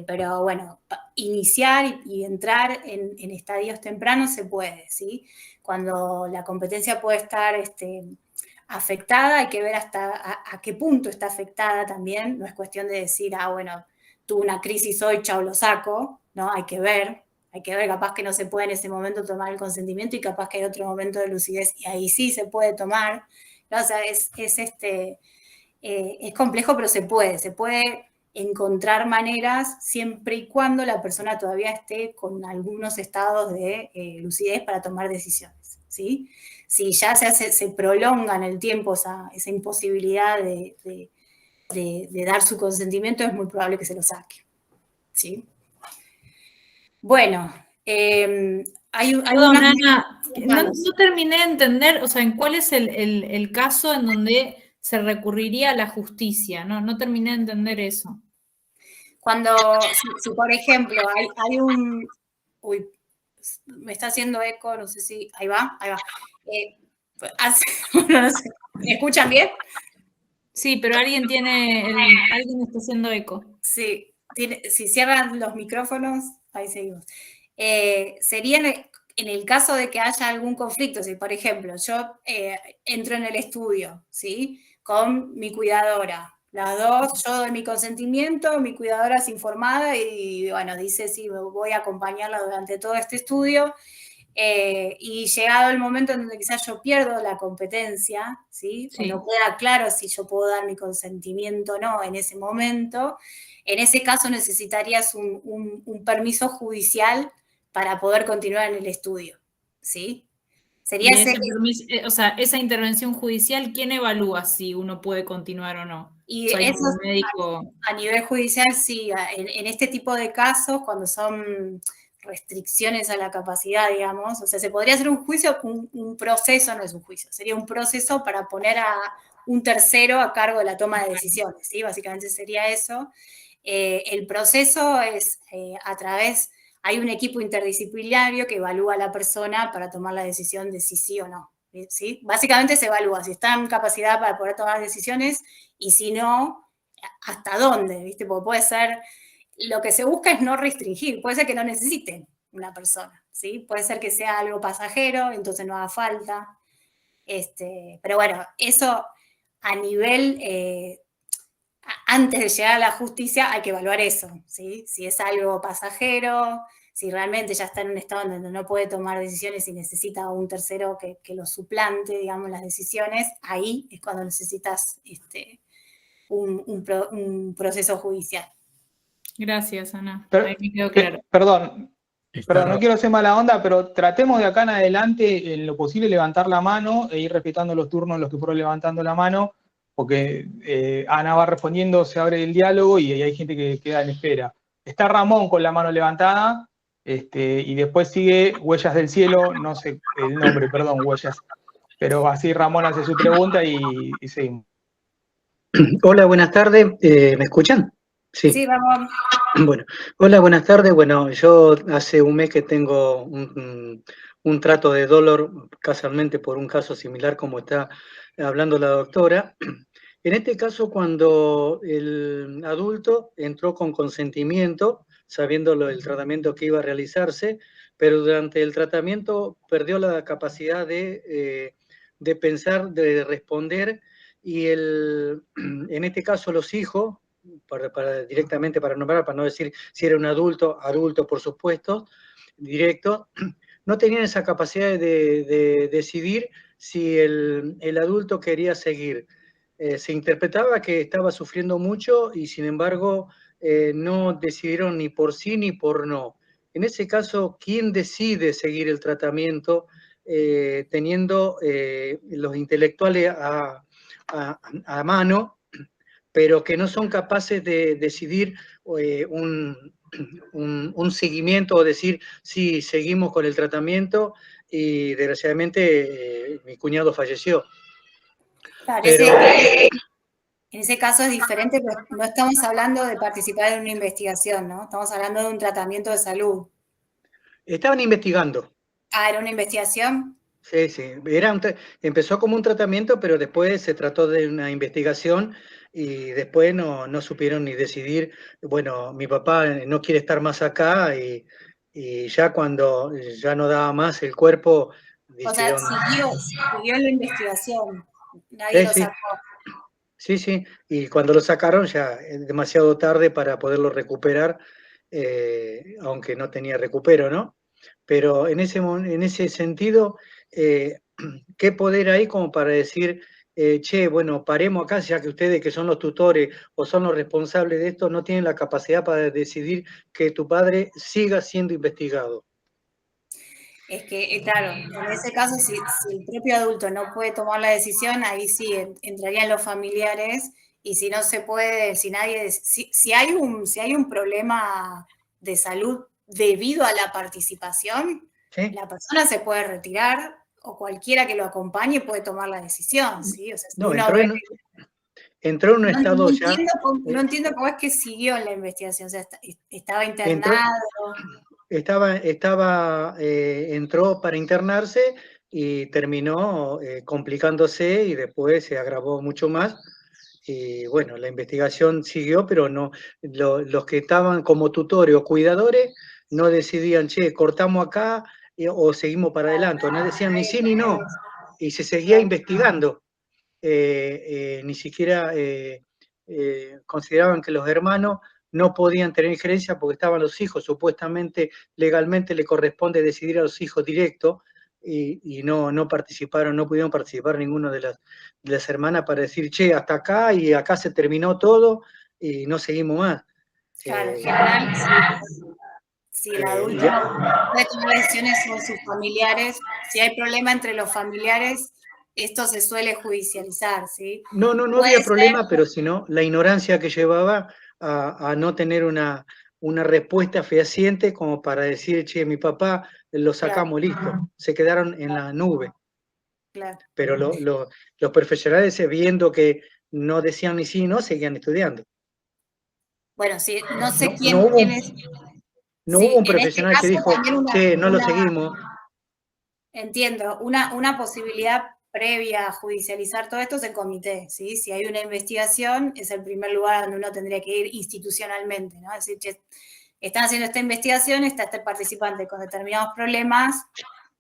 Pero bueno, iniciar y entrar en estadios tempranos se puede, ¿sí? Cuando la competencia puede estar afectada, hay que ver hasta a qué punto está afectada también. No es cuestión de decir, bueno, tuve una crisis hoy, chao, lo saco, ¿no? Hay que ver, capaz que no se puede en ese momento tomar el consentimiento y capaz que hay otro momento de lucidez y ahí sí se puede tomar, ¿no? O sea, es complejo, pero se puede encontrar maneras siempre y cuando la persona todavía esté con algunos estados de lucidez para tomar decisiones, ¿sí? Si ya se prolonga en el tiempo esa imposibilidad de dar su consentimiento, es muy probable que se lo saque, ¿sí? Bueno, Perdón, Ana, no terminé de entender, o sea, en cuál es el caso en donde se recurriría a la justicia, no terminé de entender eso. Cuando, si por ejemplo, hay un... Uy, me está haciendo eco, no sé si... Ahí va. Bueno, no sé, ¿me escuchan bien? Sí, pero alguien está haciendo eco. Sí, si cierran los micrófonos, ahí seguimos. Sería en el caso de que haya algún conflicto, si por ejemplo yo entro en el estudio, ¿sí? Con mi cuidadora, las dos, yo doy mi consentimiento, mi cuidadora es informada y bueno, dice sí, voy a acompañarla durante todo este estudio. Y llegado el momento en donde quizás yo pierdo la competencia, ¿sí? O no queda claro si yo puedo dar mi consentimiento o no en ese momento, en ese caso necesitarías un permiso judicial para poder continuar en el estudio, ¿sí? Sería o sea, esa intervención judicial, ¿quién evalúa si uno puede continuar o no? Y o sea, eso médico... a nivel judicial, sí, en este tipo de casos, cuando son restricciones a la capacidad, digamos, o sea, se podría hacer un juicio, un proceso, no es un juicio, sería un proceso para poner a un tercero a cargo de la toma de decisiones, ¿sí? Básicamente sería eso. El proceso es a través, hay un equipo interdisciplinario que evalúa a la persona para tomar la decisión de si sí o no, ¿sí? Básicamente se evalúa si está en capacidad para poder tomar decisiones y si no, hasta dónde, ¿viste? Porque puede ser, lo que se busca es no restringir, puede ser que no necesiten una persona, ¿sí? Puede ser que sea algo pasajero, entonces no haga falta. Pero bueno, eso a nivel, antes de llegar a la justicia hay que evaluar eso, ¿sí? Si es algo pasajero, si realmente ya está en un estado donde no puede tomar decisiones y necesita a un tercero que lo suplante, digamos, las decisiones, ahí es cuando necesitas un proceso judicial. Gracias, Ana. Ahí me quedó claro. Perdón, no quiero ser mala onda, pero tratemos de acá en adelante, en lo posible, levantar la mano e ir respetando los turnos los que fueron levantando la mano, porque Ana va respondiendo, se abre el diálogo y hay gente que queda en espera. Está Ramón con la mano levantada, y después sigue Huellas del Cielo, no sé el nombre, perdón, Huellas. Pero así Ramón hace su pregunta y seguimos. Hola, buenas tardes. ¿Me escuchan? Sí, Ramón. Bueno, hola, buenas tardes. Bueno, yo hace un mes que tengo un trato de dolor, casualmente por un caso similar como está hablando la doctora. En este caso, cuando el adulto entró con consentimiento, sabiendo el tratamiento que iba a realizarse, pero durante el tratamiento perdió la capacidad de pensar, de responder, y en este caso los hijos, directamente para nombrar, para no decir si era un adulto por supuesto, directo, no tenían esa capacidad de decidir si el adulto quería seguir. Se interpretaba que estaba sufriendo mucho y sin embargo no decidieron ni por sí ni por no. En ese caso, ¿quién decide seguir el tratamiento teniendo los intelectuales a mano, pero que no son capaces de decidir un seguimiento o decir, sí, seguimos con el tratamiento, y desgraciadamente mi cuñado falleció? Claro, Pero, en ese caso es diferente, pero no estamos hablando de participar en una investigación, ¿no? Estamos hablando de un tratamiento de salud. estaban investigando. Ah, ¿era una investigación? Sí, sí. Empezó como un tratamiento, pero después se trató de una investigación y después no supieron ni decidir. Bueno, mi papá no quiere estar más acá y ya cuando ya no daba más el cuerpo, decidieron... O sea, siguió la investigación. Nadie lo sacó. Sí, sí. Y cuando lo sacaron ya es demasiado tarde para poderlo recuperar, aunque no tenía recupero, ¿no? Pero en ese sentido, ¿qué poder hay como para decir, che, bueno, paremos acá, ya que ustedes que son los tutores o son los responsables de esto, no tienen la capacidad para decidir que tu padre siga siendo investigado? Es que, claro, en ese caso, si el propio adulto no puede tomar la decisión, ahí sí entrarían los familiares, y si no se puede, si hay un problema de salud debido a la participación, ¿Sí? La persona se puede retirar o cualquiera que lo acompañe puede tomar la decisión, ¿sí? O sea, si No, uno entró en un estado ya... No entiendo cómo es que siguió en la investigación, o sea, estaba internado. Entró para internarse y terminó complicándose y después se agravó mucho más. Y bueno, la investigación siguió, pero no, los que estaban como tutores o cuidadores no decidían, che, cortamos acá o seguimos para adelante. No decían ni sí ni no. Y se seguía investigando. Ni siquiera consideraban que los hermanos no podían tener injerencia porque estaban los hijos. Supuestamente, legalmente le corresponde decidir a los hijos directos, y no participaron, no pudieron participar ninguno de las hermanas para decir, che, hasta acá y acá se terminó todo y no seguimos más. Claro, en general, si el adulto no puede tomar decisiones son sus familiares. Si hay problema entre los familiares, esto se suele judicializar, ¿sí? No había problema, pero sino la ignorancia que llevaba a no tener una respuesta fehaciente como para decir, che, mi papá lo sacamos, listo. Se quedaron en la nube. Claro. Pero los profesionales, viendo que no decían ni sí ni no, seguían estudiando. Bueno, sí, no sé quién es. No hubo un profesional que dijo, che, no lo seguimos. Entiendo, una posibilidad previa a judicializar todo esto es el comité, ¿sí? Si hay una investigación, es el primer lugar donde uno tendría que ir institucionalmente, ¿no? Es decir, che, están haciendo esta investigación, está este participante con determinados problemas,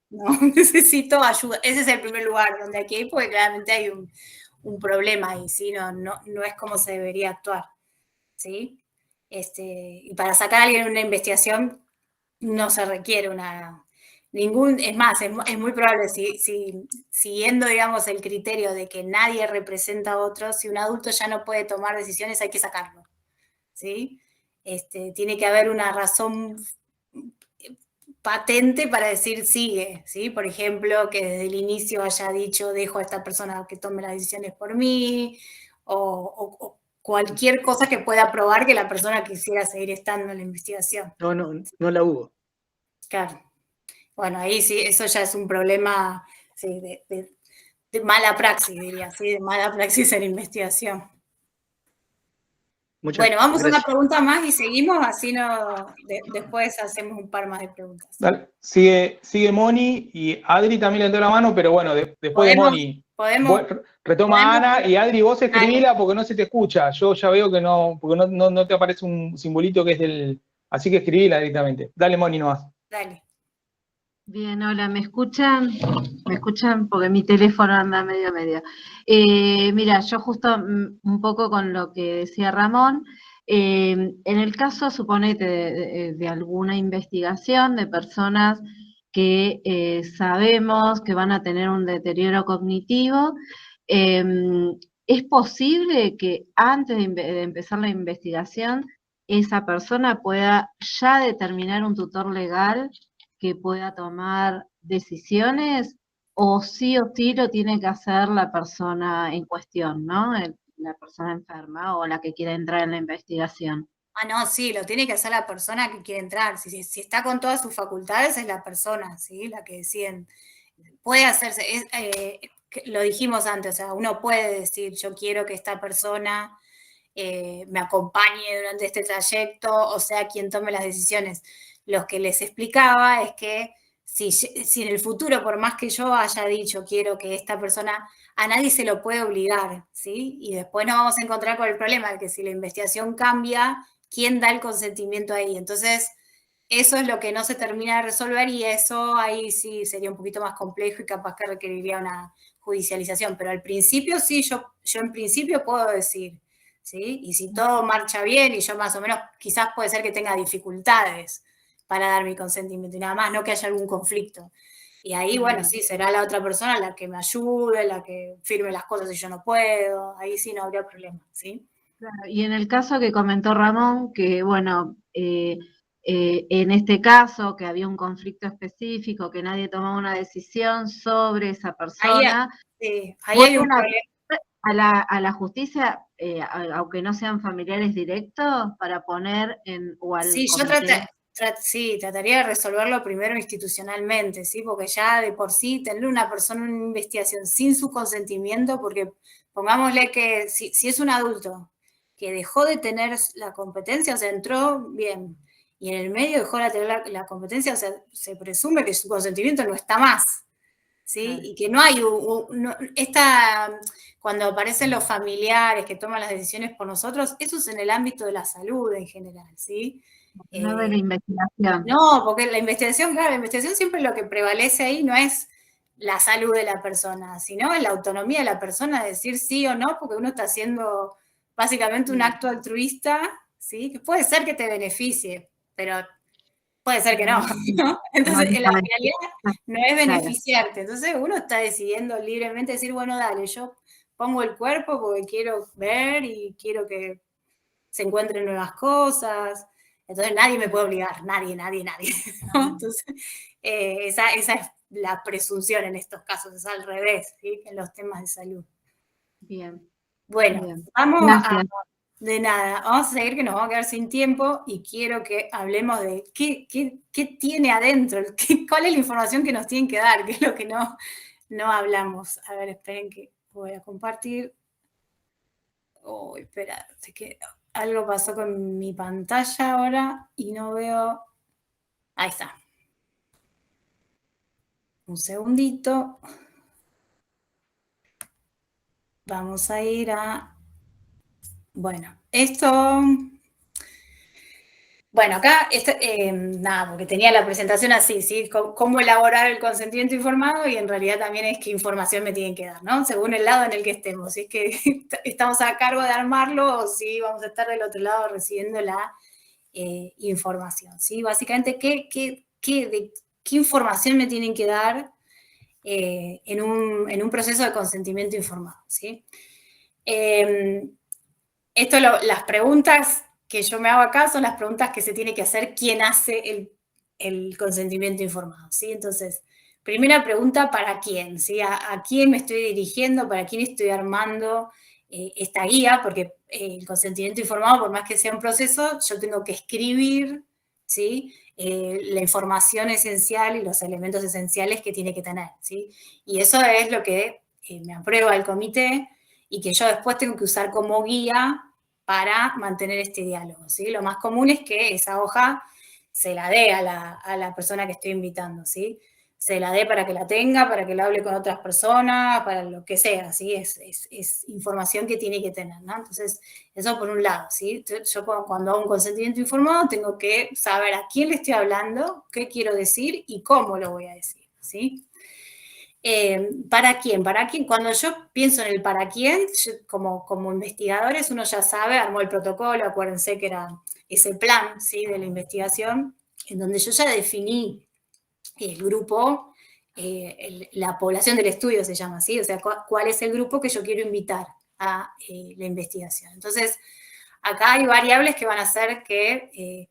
No, necesito ayuda. Ese es el primer lugar donde hay que ir, porque claramente hay un problema ahí, ¿sí? No es como se debería actuar, ¿sí? Y para sacar a alguien en una investigación no se requiere es más, es muy probable, siguiendo, digamos, el criterio de que nadie representa a otros, si un adulto ya no puede tomar decisiones, hay que sacarlo, ¿sí? Tiene que haber una razón patente para decir sigue, ¿sí? Por ejemplo, que desde el inicio haya dicho dejo a esta persona que tome las decisiones por mí, o cualquier cosa que pueda probar que la persona quisiera seguir estando en la investigación. No la hubo. Claro. Bueno, ahí sí, eso ya es un problema, sí, de mala praxis, diría, ¿sí? De mala praxis en investigación. Bueno, vamos a una pregunta más y seguimos, así después hacemos un par más de preguntas. Dale. Sigue Moni y Adri también levantó la mano, pero bueno, después de Moni. Retoma Ana y Adri, vos escribila porque no se te escucha. Yo ya veo que no, porque no te aparece un simbolito que es del. Así que escribila directamente. Dale, Moni, nomás. Dale. Bien, hola, ¿me escuchan? ¿Me escuchan? Porque mi teléfono anda medio. Mira, yo justo un poco con lo que decía Ramón, en el caso, suponete, de alguna investigación de personas que sabemos que van a tener un deterioro cognitivo, ¿es posible que antes de empezar la investigación esa persona pueda ya determinar un tutor legal que pueda tomar decisiones, o sí lo tiene que hacer la persona en cuestión, ¿no? La persona enferma o la que quiera entrar en la investigación? No, sí, lo tiene que hacer la persona que quiere entrar. Si está con todas sus facultades, es la persona, ¿sí? La que deciden. Puede hacerse, lo dijimos antes, o sea, uno puede decir, yo quiero que esta persona me acompañe durante este trayecto, o sea, quien tome las decisiones. Lo que les explicaba es que si en el futuro, por más que yo haya dicho, quiero que esta persona, a nadie se lo puede obligar, ¿sí? Y después nos vamos a encontrar con el problema de que si la investigación cambia, ¿quién da el consentimiento ahí? Entonces, eso es lo que no se termina de resolver y eso ahí sí sería un poquito más complejo y capaz que requeriría una judicialización. Pero al principio sí, yo en principio puedo decir, ¿sí? Y si todo marcha bien y yo más o menos, quizás puede ser que tenga dificultades para dar mi consentimiento y nada más, no que haya algún conflicto. Y ahí, bueno, sí, será la otra persona la que me ayude, la que firme las cosas si yo no puedo, ahí sí no habría problema, ¿sí? Claro, y en el caso que comentó Ramón, que bueno, en este caso, que había un conflicto específico, que nadie tomaba una decisión sobre esa persona, ahí hay un problema. A la justicia, aunque no sean familiares directos, para poner en... Sí, yo trataría de resolverlo primero institucionalmente, ¿sí? Porque ya de por sí tener una persona en una investigación sin su consentimiento, porque pongámosle que si es un adulto que dejó de tener la competencia, o sea, entró bien, y en el medio dejó de tener la competencia, o sea, se presume que su consentimiento no está más, ¿sí? Claro. Y que no hay cuando aparecen los familiares que toman las decisiones por nosotros, eso es en el ámbito de la salud en general, ¿sí? No de la investigación. No, porque la investigación, claro, la investigación siempre lo que prevalece ahí no es la salud de la persona, sino la autonomía de la persona de decir sí o no, porque uno está haciendo básicamente un acto altruista, ¿sí? Que puede ser que te beneficie, pero puede ser que no, ¿no? Entonces, la finalidad no es beneficiarte. Entonces, uno está decidiendo libremente decir, bueno, dale, yo pongo el cuerpo porque quiero ver y quiero que se encuentren nuevas cosas. Entonces, nadie me puede obligar, nadie, ¿no? Entonces, esa es la presunción en estos casos, es al revés, ¿sí? En los temas de salud. Bien. Bueno, bien. De nada, vamos a seguir que nos vamos a quedar sin tiempo y quiero que hablemos de qué tiene adentro, cuál es la información que nos tienen que dar, qué es lo que no hablamos. A ver, esperen que voy a compartir. Oh, espera, que algo pasó con mi pantalla ahora y no veo. Ahí está. Un segundito. Vamos a ir a... Bueno, esto... Bueno, acá, nada, porque tenía la presentación así, ¿sí? Cómo elaborar el consentimiento informado y en realidad también es qué información me tienen que dar, ¿no? Según el lado en el que estemos. Si es que estamos a cargo de armarlo o si vamos a estar del otro lado recibiendo la información, ¿sí? Básicamente, ¿qué información me tienen que dar en un proceso de consentimiento informado, ¿sí? Las preguntas que yo me hago acá son las preguntas que se tiene que hacer quién hace el consentimiento informado, ¿sí? Entonces, primera pregunta, ¿para quién? ¿Sí? ¿A quién me estoy dirigiendo? ¿Para quién estoy armando esta guía? Porque el consentimiento informado, por más que sea un proceso, yo tengo que escribir, ¿sí? La información esencial y los elementos esenciales que tiene que tener, ¿sí? Y eso es lo que me aprueba el comité y que yo después tengo que usar como guía para mantener este diálogo, ¿sí? Lo más común es que esa hoja se la dé a la persona que estoy invitando, ¿sí? Se la dé para que la tenga, para que la hable con otras personas, para lo que sea, ¿sí? Es información que tiene que tener, ¿no? Entonces, eso por un lado, ¿sí? Yo cuando hago un consentimiento informado tengo que saber a quién le estoy hablando, qué quiero decir y cómo lo voy a decir, ¿sí? ¿Para quién? ¿Para quién? Cuando yo pienso en el para quién, como investigadores, uno ya sabe, armó el protocolo, acuérdense que era ese plan, ¿sí? De la investigación, en donde yo ya definí el grupo, la población del estudio se llama así, o sea, cuál es el grupo que yo quiero invitar a la investigación. Entonces, acá hay variables que van a hacer que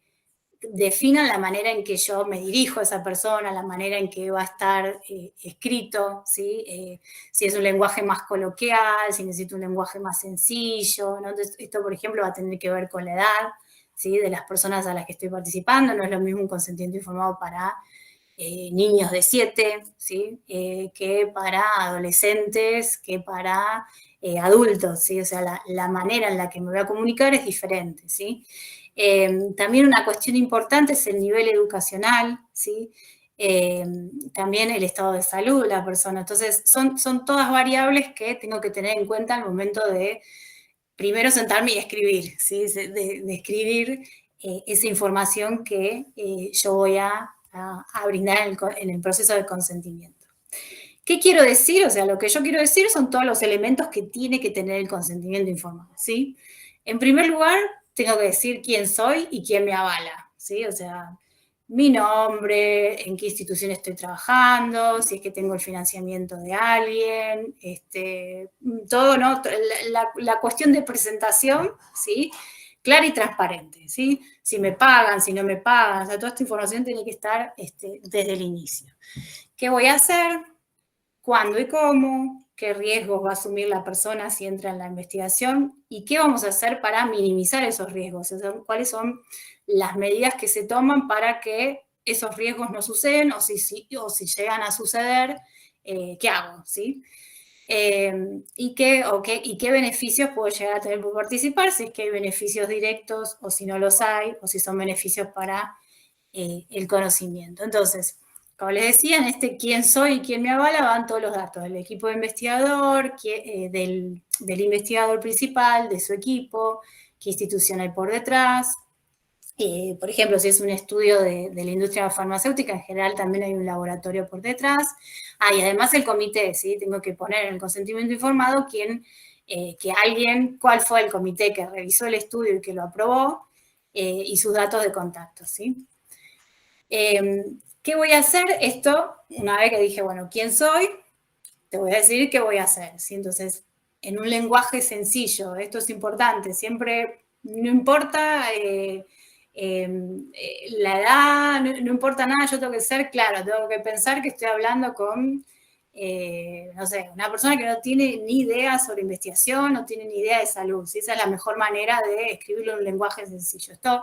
definan la manera en que yo me dirijo a esa persona, la manera en que va a estar escrito, ¿sí? Si es un lenguaje más coloquial, si necesito un lenguaje más sencillo, ¿no? Entonces, esto, por ejemplo, va a tener que ver con la edad, ¿sí? De las personas a las que estoy participando. No es lo mismo un consentimiento informado para niños de 7, ¿sí? Que para adolescentes, que para adultos, ¿sí? O sea, la manera en la que me voy a comunicar es diferente, ¿sí? También una cuestión importante es el nivel educacional, ¿sí? También el estado de salud de la persona. Entonces, son todas variables que tengo que tener en cuenta al momento de primero sentarme y escribir, ¿sí? De escribir esa información que yo voy a brindar en el proceso de consentimiento. ¿Qué quiero decir? O sea, lo que yo quiero decir son todos los elementos que tiene que tener el consentimiento informado, ¿sí? En primer lugar, tengo que decir quién soy y quién me avala, ¿sí? O sea, mi nombre, en qué institución estoy trabajando, si es que tengo el financiamiento de alguien, todo, ¿no? La cuestión de presentación, ¿sí? Clara y transparente, ¿sí? Si me pagan, si no me pagan, o sea, toda esta información tiene que estar desde el inicio. ¿Qué voy a hacer? ¿Cuándo y cómo? ¿Qué riesgos va a asumir la persona si entra en la investigación? ¿Y qué vamos a hacer para minimizar esos riesgos? O sea, ¿cuáles son las medidas que se toman para que esos riesgos no suceden o si llegan a suceder, ¿qué hago? ¿Sí? ¿Y qué beneficios puedo llegar a tener por participar? Si es que hay beneficios directos o si no los hay, o si son beneficios para el conocimiento. Entonces, como les decía, en quién soy y quién me avala van todos los datos del equipo de investigador, del investigador principal, de su equipo, qué institución hay por detrás. Por ejemplo, si es un estudio de la industria farmacéutica, en general también hay un laboratorio por detrás. Y además el comité, ¿sí? Tengo que poner en el consentimiento informado cuál fue el comité que revisó el estudio y que lo aprobó, y sus datos de contacto, ¿sí? ¿Qué voy a hacer? Esto, una vez que dije, bueno, ¿quién soy? Te voy a decir qué voy a hacer, ¿sí? Entonces, en un lenguaje sencillo, esto es importante, siempre, no importa la edad, no importa nada, yo tengo que ser claro, tengo que pensar que estoy hablando con, no sé, una persona que no tiene ni idea sobre investigación, no tiene ni idea de salud, ¿sí? Esa es la mejor manera de escribirlo en un lenguaje sencillo. Esto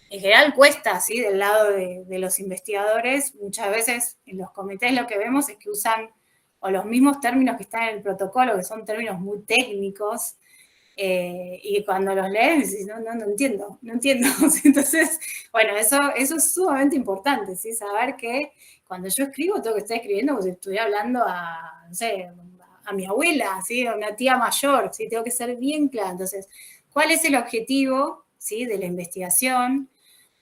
en general cuesta, ¿sí? Del lado de los investigadores, muchas veces en los comités lo que vemos es que usan o los mismos términos que están en el protocolo, que son términos muy técnicos, y cuando los leen, dices, no entiendo. Entonces, bueno, eso es sumamente importante, ¿sí? Saber que cuando yo escribo, tengo que estar escribiendo como si estuviera hablando no sé, a mi abuela, ¿sí? A una tía mayor, ¿sí? Tengo que ser bien clara. Entonces, ¿cuál es el objetivo, ¿sí? De la investigación?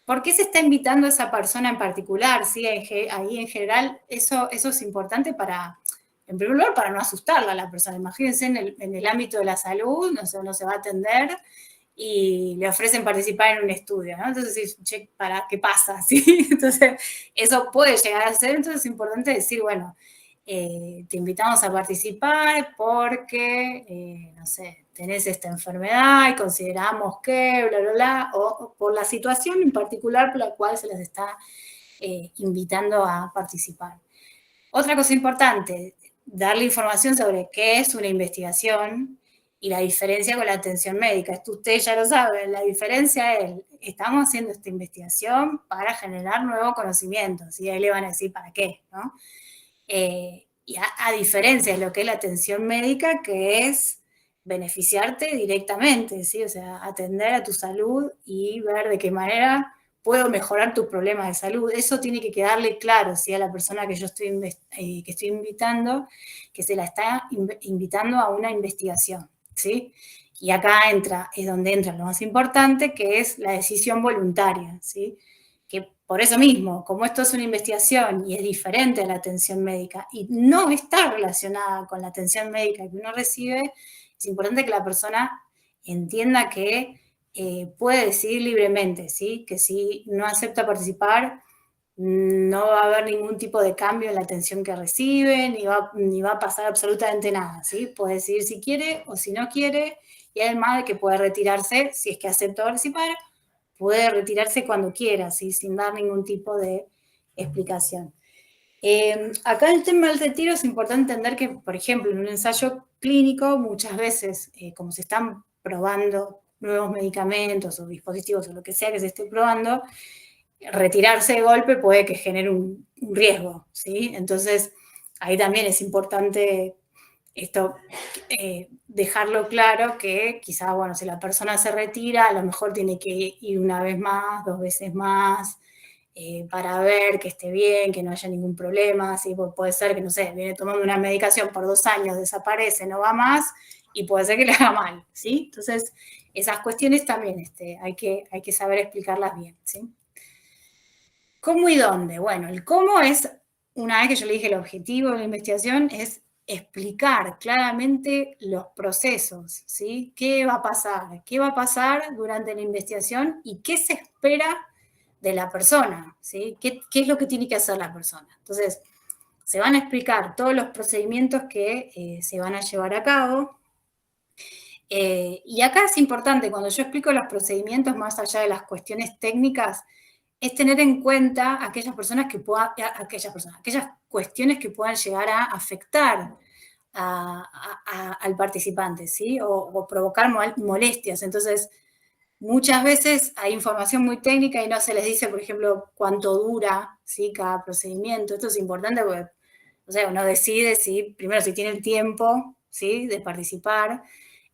¿Por qué se está invitando a esa persona en particular? ¿Sí? Ahí en general eso es importante para, en primer lugar, para no asustarla a la persona. Imagínense en el ámbito de la salud, no se va a atender y le ofrecen participar en un estudio, ¿no? Entonces, che, ¿qué pasa? ¿Sí? Entonces, eso puede llegar a ser, entonces es importante decir, bueno, te invitamos a participar porque, no sé, tenés esta enfermedad y consideramos que, bla, bla, bla, o por la situación en particular por la cual se les está invitando a participar. Otra cosa importante, darle información sobre qué es una investigación y la diferencia con la atención médica. Esto ustedes ya lo saben, la diferencia es, estamos haciendo esta investigación para generar nuevo conocimiento, ¿sí? Ahí le van a decir para qué, ¿no? Y a diferencia de lo que es la atención médica, que es beneficiarte directamente, ¿sí? O sea, atender a tu salud y ver de qué manera puedo mejorar tus problemas de salud. Eso tiene que quedarle claro, ¿sí? A la persona que yo estoy invitando, que se la está invitando a una investigación, ¿sí? Y acá es donde entra lo más importante, que es la decisión voluntaria, ¿sí? Que por eso mismo, como esto es una investigación y es diferente a la atención médica y no está relacionada con la atención médica que uno recibe, es importante que la persona entienda que puede decidir libremente, ¿sí? Que si no acepta participar, no va a haber ningún tipo de cambio en la atención que recibe, ni va a pasar absolutamente nada, ¿sí? Puede decidir si quiere o si no quiere, y además de que puede retirarse si es que acepta participar, puede retirarse cuando quiera, ¿sí? Sin dar ningún tipo de explicación. Acá el tema del retiro es importante entender que, por ejemplo, en un ensayo clínico, muchas veces, como se están probando nuevos medicamentos o dispositivos o lo que sea que se esté probando, retirarse de golpe puede que genere un riesgo, ¿sí? Entonces, ahí también es importante esto, dejarlo claro que quizás, bueno, si la persona se retira, a lo mejor tiene que ir una vez más, 2 veces más, para ver que esté bien, que no haya ningún problema, ¿sí? Puede ser que, no sé, viene tomando una medicación por 2 años, desaparece, no va más, y puede ser que le haga mal, ¿sí? Entonces, esas cuestiones también hay que saber explicarlas bien, ¿sí? ¿Cómo y dónde? Bueno, el cómo es, una vez que yo le dije el objetivo de la investigación, es explicar claramente los procesos, ¿sí? ¿Qué va a pasar? ¿Qué va a pasar durante la investigación y qué se espera de la persona? ¿Sí? ¿Qué es lo que tiene que hacer la persona? Entonces, se van a explicar todos los procedimientos que se van a llevar a cabo. Y acá es importante, cuando yo explico los procedimientos más allá de las cuestiones técnicas, es tener en cuenta aquellas cuestiones que puedan llegar a afectar al participante, ¿sí? O provocar molestias. Entonces, muchas veces hay información muy técnica y no se les dice, por ejemplo, cuánto dura, ¿sí? Cada procedimiento. Esto es importante porque, o sea, uno decide primero si tiene el tiempo, ¿sí? De participar.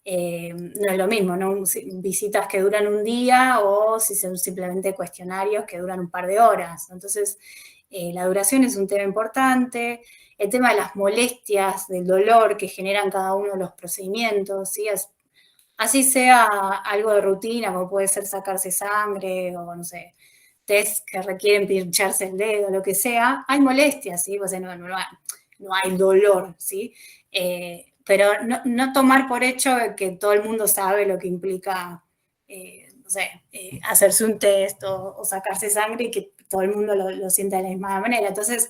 No es lo mismo, ¿no? Visitas que duran un día o si son simplemente cuestionarios que duran un par de horas. Entonces, la duración es un tema importante. El tema de las molestias, del dolor que generan cada uno de los procedimientos, ¿sí? Así sea algo de rutina, como puede ser sacarse sangre o, no sé, test que requieren pincharse el dedo, lo que sea, hay molestias, ¿sí? O sea, no hay dolor, ¿sí? Pero no tomar por hecho que todo el mundo sabe lo que implica, no sé, hacerse un test o sacarse sangre y que todo el mundo lo sienta de la misma manera. Entonces,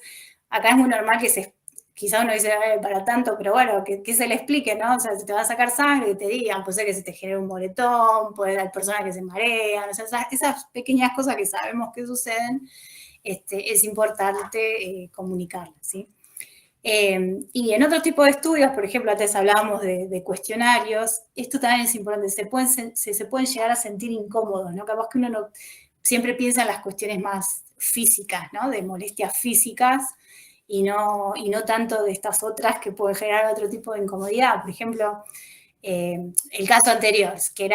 acá es muy normal que quizá uno dice, para tanto, pero bueno, que se le explique, ¿no? O sea, si te va a sacar sangre, que te digan, puede ser que se te genere un moretón, puede haber personas que se marean, o sea, esas pequeñas cosas que sabemos que suceden, es importante comunicarlas, ¿sí? Y en otro tipo de estudios, por ejemplo, antes hablábamos de cuestionarios, esto también es importante, se pueden llegar a sentir incómodos, ¿no? Capaz que uno no siempre piensa en las cuestiones más físicas, ¿no? De molestias físicas y no tanto de estas otras que pueden generar otro tipo de incomodidad. Por ejemplo, el caso anterior, que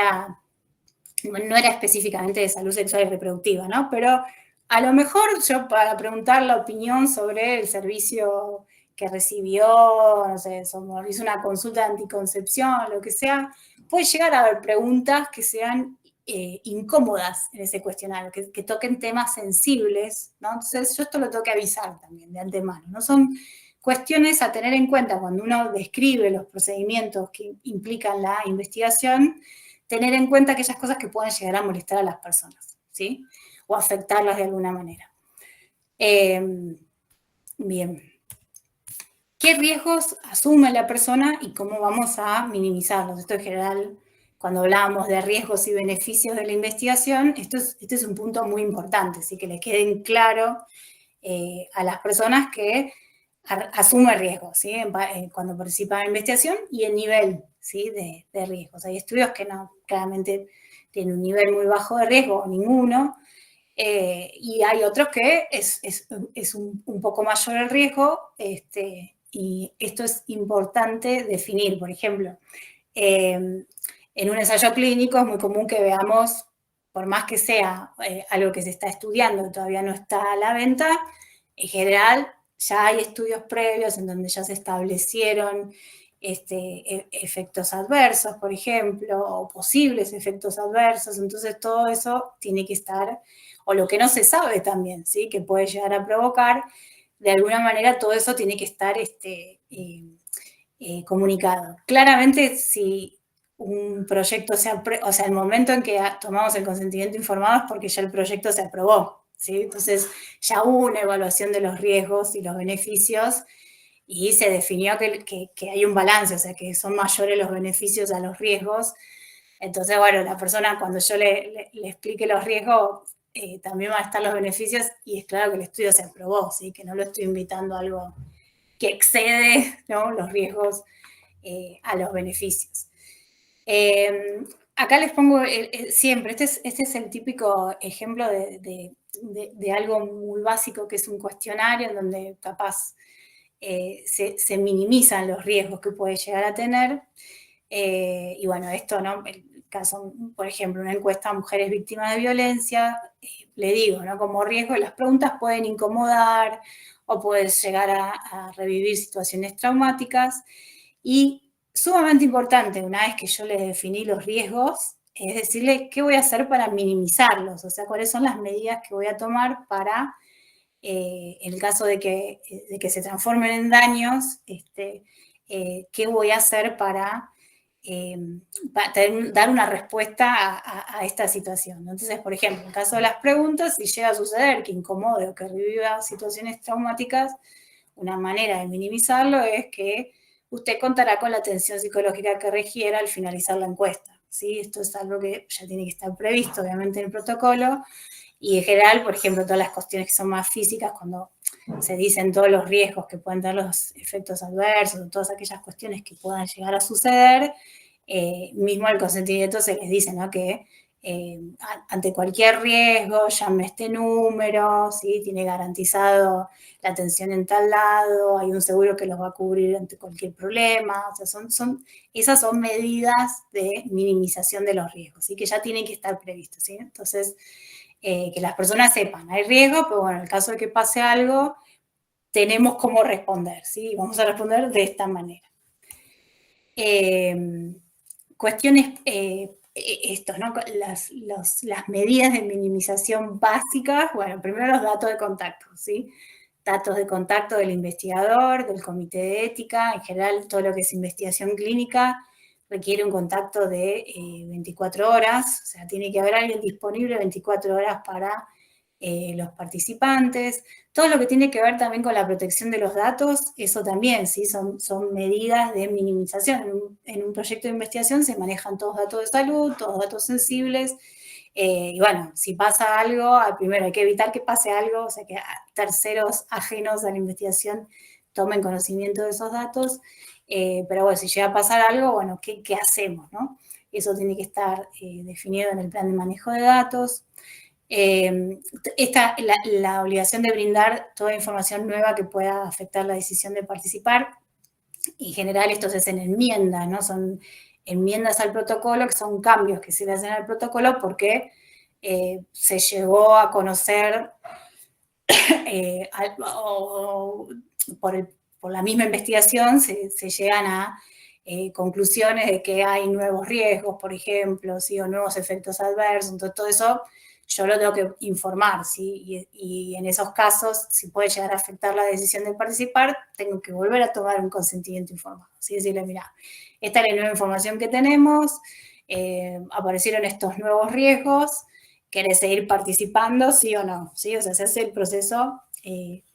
no era específicamente de salud sexual y reproductiva, ¿no? Pero a lo mejor yo para preguntar la opinión sobre el servicio que recibió, no sé, hizo una consulta de anticoncepción, lo que sea, puede llegar a haber preguntas que sean incómodas en ese cuestionario, que toquen temas sensibles, ¿no? Entonces yo esto lo tengo que avisar también de antemano, ¿no? Son cuestiones a tener en cuenta cuando uno describe los procedimientos que implican la investigación, tener en cuenta aquellas cosas que pueden llegar a molestar a las personas, ¿sí? O afectarlas de alguna manera. Bien. ¿Qué riesgos asume la persona y cómo vamos a minimizarlos? Esto en general, cuando hablábamos de riesgos y beneficios de la investigación, este es un punto muy importante, así que le queden claro a las personas que asume riesgos, ¿sí? Cuando participan en la investigación y el nivel, ¿sí? de riesgos. Hay estudios que no, claramente tienen un nivel muy bajo de riesgo o ninguno, y hay otros que es un poco mayor el riesgo, y esto es importante definir. Por ejemplo, en un ensayo clínico es muy común que veamos, por más que sea algo que se está estudiando, todavía no está a la venta, en general ya hay estudios previos en donde ya se establecieron efectos adversos, por ejemplo, o posibles efectos adversos. Entonces todo eso tiene que estar, o lo que no se sabe también, ¿sí? Que puede llegar a provocar, de alguna manera todo eso tiene que estar comunicado. Claramente, si un proyecto o sea, el momento en que tomamos el consentimiento informado es porque ya el proyecto se aprobó, ¿sí? Entonces ya hubo una evaluación de los riesgos y los beneficios y se definió que hay un balance, o sea, que son mayores los beneficios a los riesgos. Entonces, bueno, la persona, cuando yo le explique los riesgos, también van a estar los beneficios, y es claro que el estudio se aprobó, ¿sí? Que no lo estoy invitando a algo que excede, ¿no? Los riesgos a los beneficios. Acá les pongo siempre, este es el típico ejemplo de algo muy básico, que es un cuestionario en donde capaz se minimizan los riesgos que puede llegar a tener. Y bueno, esto, ¿no? El caso, por ejemplo, una encuesta a mujeres víctimas de violencia, le digo, ¿no? Como riesgo, las preguntas pueden incomodar o pueden llegar a revivir situaciones traumáticas. Y sumamente importante, una vez que yo le definí los riesgos, es decirle qué voy a hacer para minimizarlos, o sea, cuáles son las medidas que voy a tomar para, en el caso de que se transformen en daños, qué voy a hacer para dar una respuesta a esta situación. Entonces, por ejemplo, en el caso de las preguntas, si llega a suceder que incomode o que reviva situaciones traumáticas, una manera de minimizarlo es que usted contará con la atención psicológica que requiera al finalizar la encuesta, ¿sí? Esto es algo que ya tiene que estar previsto, obviamente, en el protocolo, y en general, por ejemplo, todas las cuestiones que son más físicas, cuando se dicen todos los riesgos que pueden tener los efectos adversos, o todas aquellas cuestiones que puedan llegar a suceder, mismo al consentimiento se les dice, ¿no? Que ante cualquier riesgo, llame este número, ¿sí? Tiene garantizado la atención en tal lado, hay un seguro que los va a cubrir ante cualquier problema. O sea, esas son medidas de minimización de los riesgos, ¿sí? Que ya tienen que estar previstos, ¿sí? Entonces, que las personas sepan, hay riesgo, pero bueno, en el caso de que pase algo, tenemos cómo responder, ¿sí? Vamos a responder de esta manera. Cuestiones, ¿no? Las medidas de minimización básicas, bueno, primero los datos de contacto, ¿sí? Datos de contacto del investigador, del comité de ética, en general todo lo que es investigación clínica requiere un contacto de 24 horas, o sea, tiene que haber alguien disponible 24 horas para los participantes. Todo lo que tiene que ver también con la protección de los datos, eso también, ¿sí? Son medidas de minimización. En un proyecto de investigación se manejan todos datos de salud, todos datos sensibles, y bueno, si pasa algo, primero hay que evitar que pase algo, o sea, que terceros ajenos a la investigación tomen conocimiento de esos datos, pero bueno, si llega a pasar algo, bueno, ¿qué hacemos, no? Eso tiene que estar definido en el plan de manejo de datos. La obligación de brindar toda información nueva que pueda afectar la decisión de participar. En general esto se hace en enmienda, ¿no? Son enmiendas al protocolo, que son cambios que se le hacen al protocolo porque se llegó a conocer por la misma investigación, se llegan a conclusiones de que hay nuevos riesgos, por ejemplo, ¿sí? O nuevos efectos adversos. Entonces, todo eso yo lo tengo que informar, ¿sí? Y en esos casos, si puede llegar a afectar la decisión de participar, tengo que volver a tomar un consentimiento informado, ¿sí? Decirle, mira, esta es la nueva información que tenemos, aparecieron estos nuevos riesgos, ¿querés seguir participando, sí o no? ¿Sí? O sea, se hace el proceso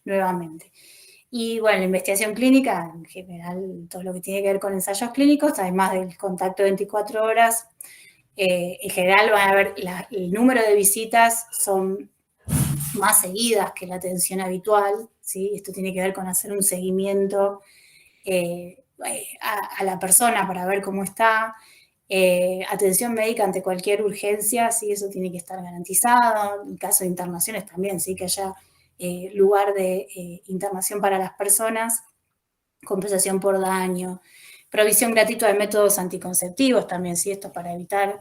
nuevamente. Y bueno, la investigación clínica, en general, todo lo que tiene que ver con ensayos clínicos, además del contacto 24 horas, en general van a ver, el número de visitas son más seguidas que la atención habitual, ¿sí? Esto tiene que ver con hacer un seguimiento a la persona para ver cómo está. Atención médica ante cualquier urgencia, sí, eso tiene que estar garantizado. En caso de internaciones también, sí, que haya lugar de internación para las personas, compensación por daño, provisión gratuita de métodos anticonceptivos también, sí, esto para evitar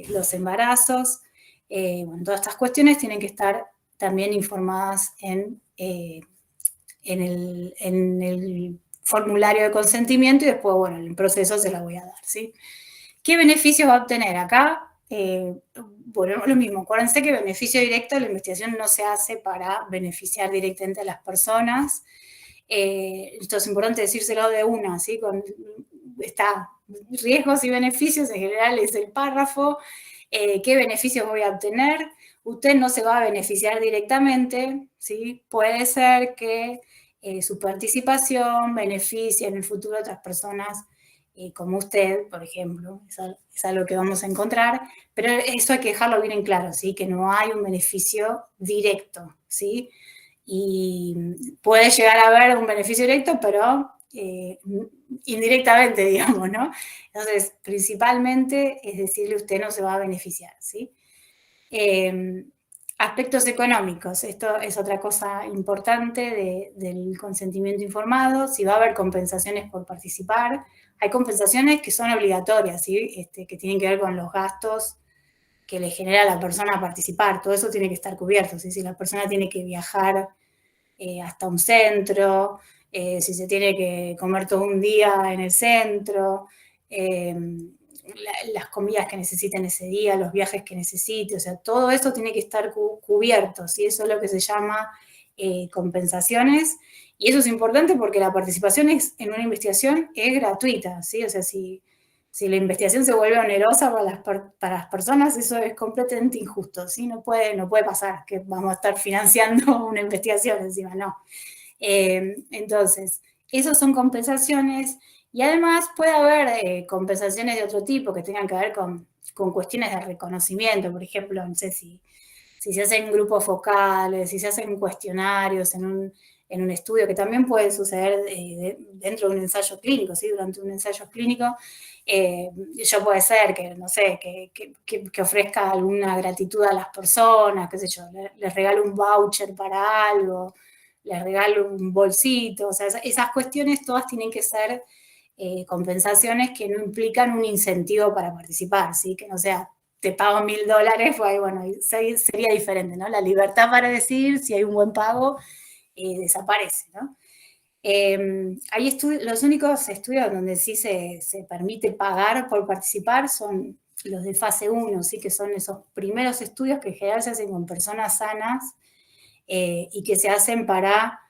los embarazos. Bueno, todas estas cuestiones tienen que estar también informadas en el formulario de consentimiento y después, bueno, en el proceso se la voy a dar, ¿sí? ¿Qué beneficios va a obtener acá? Bueno, lo mismo, acuérdense que beneficio directo, la investigación no se hace para beneficiar directamente a las personas. Esto es importante decírselo de una, ¿sí? Está riesgos y beneficios, en general es el párrafo. ¿Qué beneficios voy a obtener? Usted no se va a beneficiar directamente, ¿sí? Puede ser que su participación beneficie en el futuro a otras personas como usted, por ejemplo, es algo que vamos a encontrar, pero eso hay que dejarlo bien en claro, ¿sí? Que no hay un beneficio directo, ¿sí? Y puede llegar a haber un beneficio directo, pero indirectamente, digamos, ¿no? Entonces, principalmente, es decirle, usted no se va a beneficiar, ¿sí? Aspectos económicos, esto es otra cosa importante del consentimiento informado, si va a haber compensaciones por participar. Hay compensaciones que son obligatorias, ¿sí? Que tienen que ver con los gastos que le genera a la persona participar, todo eso tiene que estar cubierto, ¿sí? Si la persona tiene que viajar hasta un centro, si se tiene que comer todo un día en el centro, las comidas que necesiten ese día, los viajes que necesite, o sea, todo eso tiene que estar cubierto, ¿sí? Eso es lo que se llama compensaciones, y eso es importante porque la participación en una investigación es gratuita, ¿sí? O sea, si la investigación se vuelve onerosa para las personas, eso es completamente injusto, ¿sí? No puede pasar que vamos a estar financiando una investigación encima, no. Entonces, esas son compensaciones. Y además puede haber compensaciones de otro tipo que tengan que ver con cuestiones de reconocimiento, por ejemplo, no sé si se hacen grupos focales, si se hacen cuestionarios en un estudio, que también puede suceder dentro de un ensayo clínico, ¿sí? Durante un ensayo clínico, yo puede ser que, no sé, que ofrezca alguna gratitud a las personas, qué sé yo, les regalo un voucher para algo, les regalo un bolsito, o sea, esas cuestiones todas tienen que ser compensaciones que no implican un incentivo para participar, ¿sí? Que no sea, te pago $1000, pues bueno, sería diferente, ¿no? La libertad para decidir si hay un buen pago desaparece, ¿no? Hay los únicos estudios donde sí se permite pagar por participar son los de fase 1, ¿sí? Que son esos primeros estudios que en general se hacen con personas sanas y que se hacen para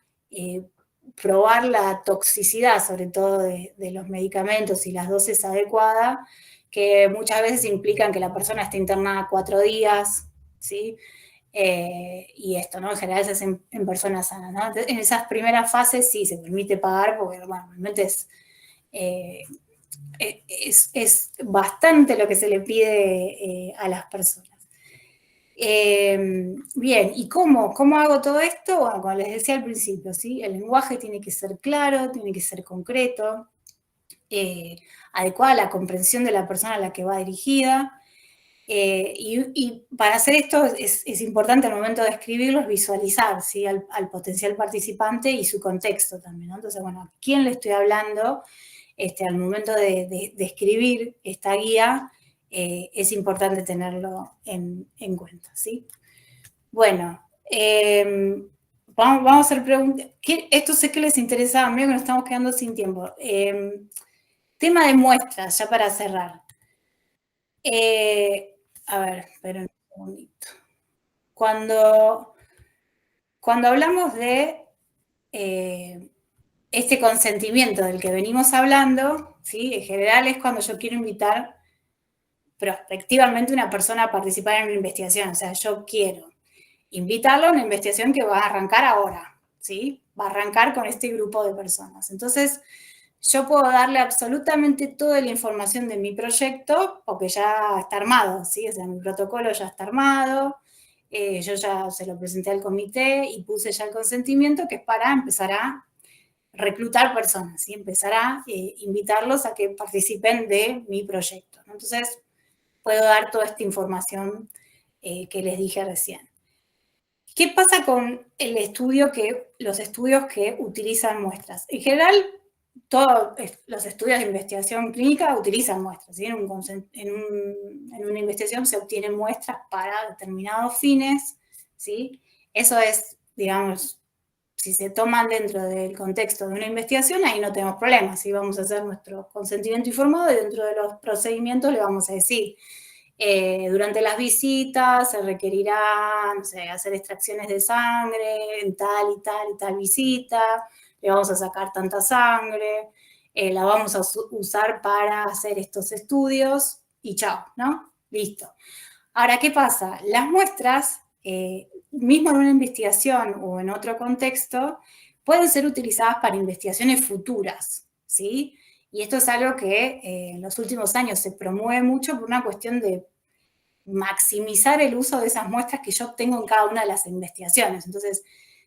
probar la toxicidad, sobre todo de los medicamentos y las dosis adecuadas, que muchas veces implican que la persona esté internada 4 días, ¿sí? Y esto, ¿no? En general se hace en personas sanas, ¿no? Entonces, en esas primeras fases sí se permite pagar, porque, bueno, realmente es bastante lo que se le pide a las personas. Bien, ¿y cómo hago todo esto? Bueno, como les decía al principio, ¿sí? El lenguaje tiene que ser claro, tiene que ser concreto, adecuada a la comprensión de la persona a la que va dirigida. Y para hacer esto es importante al momento de escribirlos visualizar, ¿sí? al potencial participante y su contexto también, ¿no? Entonces, bueno, ¿a quién le estoy hablando? Al momento de escribir esta guía, es importante tenerlo en cuenta, ¿sí? Bueno, vamos a hacer preguntas. Esto sé que les interesa, a mí que nos estamos quedando sin tiempo. Tema de muestras, ya para cerrar. A ver, esperen un segundito. Cuando hablamos de este consentimiento del que venimos hablando, ¿sí? En general es cuando yo quiero invitar prospectivamente a una persona a participar en una investigación. O sea, yo quiero invitarlo a una investigación que va a arrancar ahora, ¿sí? Va a arrancar con este grupo de personas. Entonces, yo puedo darle absolutamente toda la información de mi proyecto porque ya está armado, ¿sí? O sea, mi protocolo ya está armado, yo ya se lo presenté al comité y puse ya el consentimiento, que es para empezar a reclutar personas, ¿sí? Empezar a invitarlos a que participen de mi proyecto, ¿no? Entonces, puedo dar toda esta información que les dije recién. ¿Qué pasa con los estudios que utilizan muestras? En general, todos los estudios de investigación clínica utilizan muestras, ¿sí? En una investigación se obtienen muestras para determinados fines, ¿sí? Eso es, digamos, si se toman dentro del contexto de una investigación, ahí no tenemos problemas, ¿sí? Vamos a hacer nuestro consentimiento informado y dentro de los procedimientos le vamos a decir, durante las visitas se requerirá, no sé, hacer extracciones de sangre en tal y tal y tal visita, le vamos a sacar tanta sangre, la vamos a usar para hacer estos estudios y chao, ¿no? Listo. Ahora, ¿qué pasa? Las muestras, mismo en una investigación o en otro contexto, pueden ser utilizadas para investigaciones futuras, ¿sí? Y esto es algo que en los últimos años se promueve mucho por una cuestión de maximizar el uso de esas muestras que yo obtengo en cada una de las investigaciones. Entonces,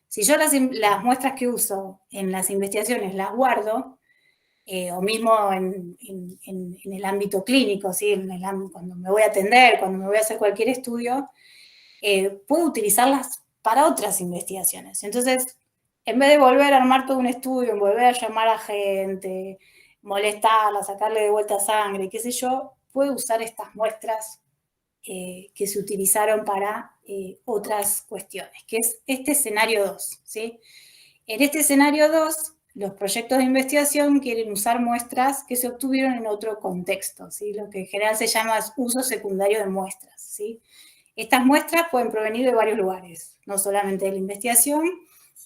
si yo las muestras que uso en las investigaciones las guardo, o mismo en el ámbito clínico, ¿sí? Cuando me voy a atender, cuando me voy a hacer cualquier estudio, puedo utilizarlas para otras investigaciones. Entonces, en vez de volver a armar todo un estudio, volver a llamar a gente, molestarla, sacarle de vuelta sangre, qué sé yo, puedo usar estas muestras que se utilizaron para otras cuestiones, que es este escenario 2, ¿sí? En este escenario 2, los proyectos de investigación quieren usar muestras que se obtuvieron en otro contexto, ¿sí? Lo que en general se llama uso secundario de muestras, ¿sí? Estas muestras pueden provenir de varios lugares, no solamente de la investigación,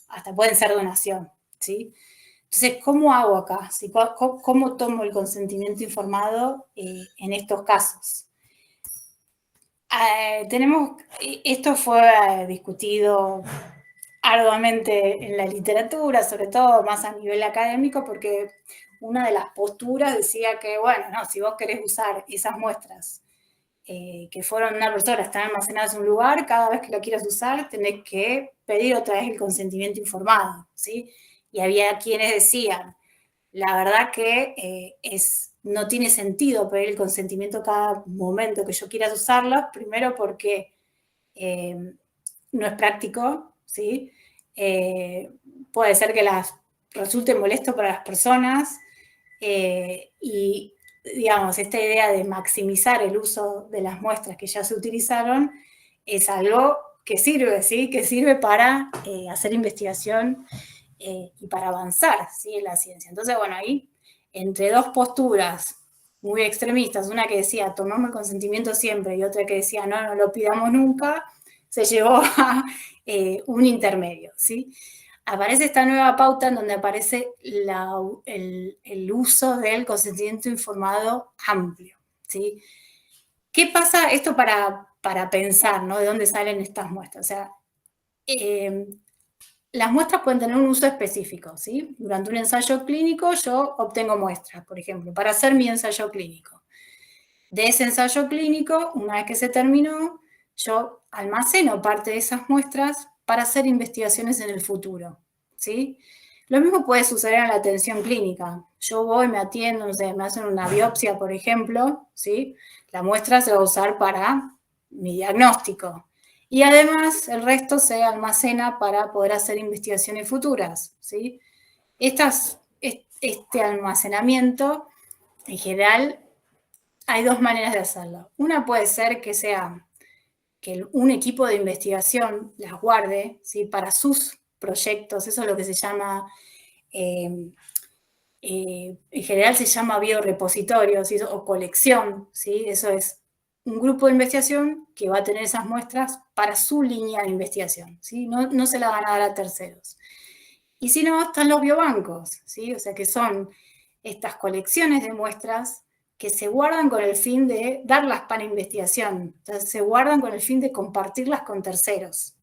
hasta pueden ser donación, ¿sí? Entonces, ¿cómo hago acá? ¿Sí? ¿Cómo tomo el consentimiento informado en estos casos? Esto fue discutido arduamente en la literatura, sobre todo más a nivel académico, porque una de las posturas decía que, bueno, no, si vos querés usar esas muestras que fueron una persona, están almacenadas en un lugar, cada vez que la quieras usar tenés que pedir otra vez el consentimiento informado, ¿sí? Y había quienes decían, la verdad que no tiene sentido pedir el consentimiento cada momento que yo quiera usarlos, primero porque no es práctico, ¿sí? Puede ser que las resulte molesto para las personas y, digamos, esta idea de maximizar el uso de las muestras que ya se utilizaron es algo que sirve, ¿sí? Que sirve para hacer investigación y para avanzar, ¿sí? En la ciencia. Entonces, bueno, ahí, entre dos posturas muy extremistas, una que decía tomamos el consentimiento siempre y otra que decía no lo pidamos nunca, se llevó a un intermedio, ¿sí? Aparece esta nueva pauta en donde aparece el uso del consentimiento informado amplio, ¿sí? ¿Qué pasa? Esto para pensar, ¿no? ¿De dónde salen estas muestras? O sea, las muestras pueden tener un uso específico, ¿sí? Durante un ensayo clínico yo obtengo muestras, por ejemplo, para hacer mi ensayo clínico. De ese ensayo clínico, una vez que se terminó, yo almaceno parte de esas muestras para hacer investigaciones en el futuro, ¿sí? Lo mismo puede suceder en la atención clínica. Yo voy, me atiendo, no sé, me hacen una biopsia, por ejemplo, ¿sí? La muestra se va a usar para mi diagnóstico. Y además, el resto se almacena para poder hacer investigaciones futuras, ¿sí? Este almacenamiento, en general, hay dos maneras de hacerlo. Una puede ser que sea que un equipo de investigación las guarde, ¿sí? Para sus proyectos, eso es lo que se llama en general se llama biorepositorio, ¿sí? O colección, ¿sí? Eso es un grupo de investigación que va a tener esas muestras para su línea de investigación, ¿sí? No se la van a dar a terceros. Y si no, están los biobancos, ¿sí? O sea, que son estas colecciones de muestras que se guardan con el fin de darlas para investigación. Entonces, se guardan con el fin de compartirlas con terceros,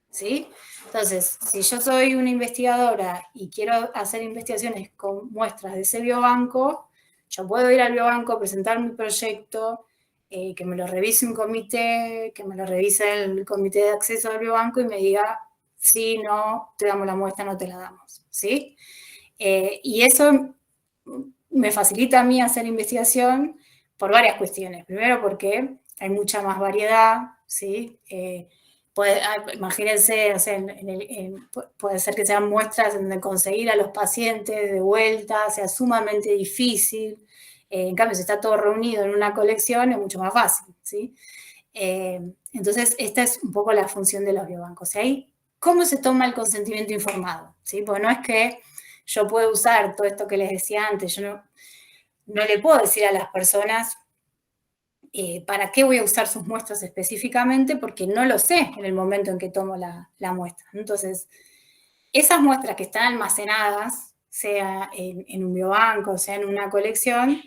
¿sí? Entonces, si yo soy una investigadora y quiero hacer investigaciones con muestras de ese biobanco, yo puedo ir al biobanco, presentar mi proyecto, que me lo revise un comité, que me lo revise el comité de acceso al biobanco y me diga, sí, no, te damos la muestra, no te la damos, ¿sí? Y eso me facilita a mí hacer investigación por varias cuestiones. Primero porque hay mucha más variedad, ¿sí? Imagínense, o sea, puede ser que sean muestras donde conseguir a los pacientes de vuelta sea sumamente difícil. En cambio, si está todo reunido en una colección, es mucho más fácil, ¿sí? Entonces, esta es un poco la función de los biobancos. Ahí, ¿cómo se toma el consentimiento informado? ¿Sí? Porque no es que yo puedo usar todo esto que les decía antes, yo no le puedo decir a las personas para qué voy a usar sus muestras específicamente, porque no lo sé en el momento en que tomo la muestra. Entonces, esas muestras que están almacenadas, sea en un biobanco, sea en una colección,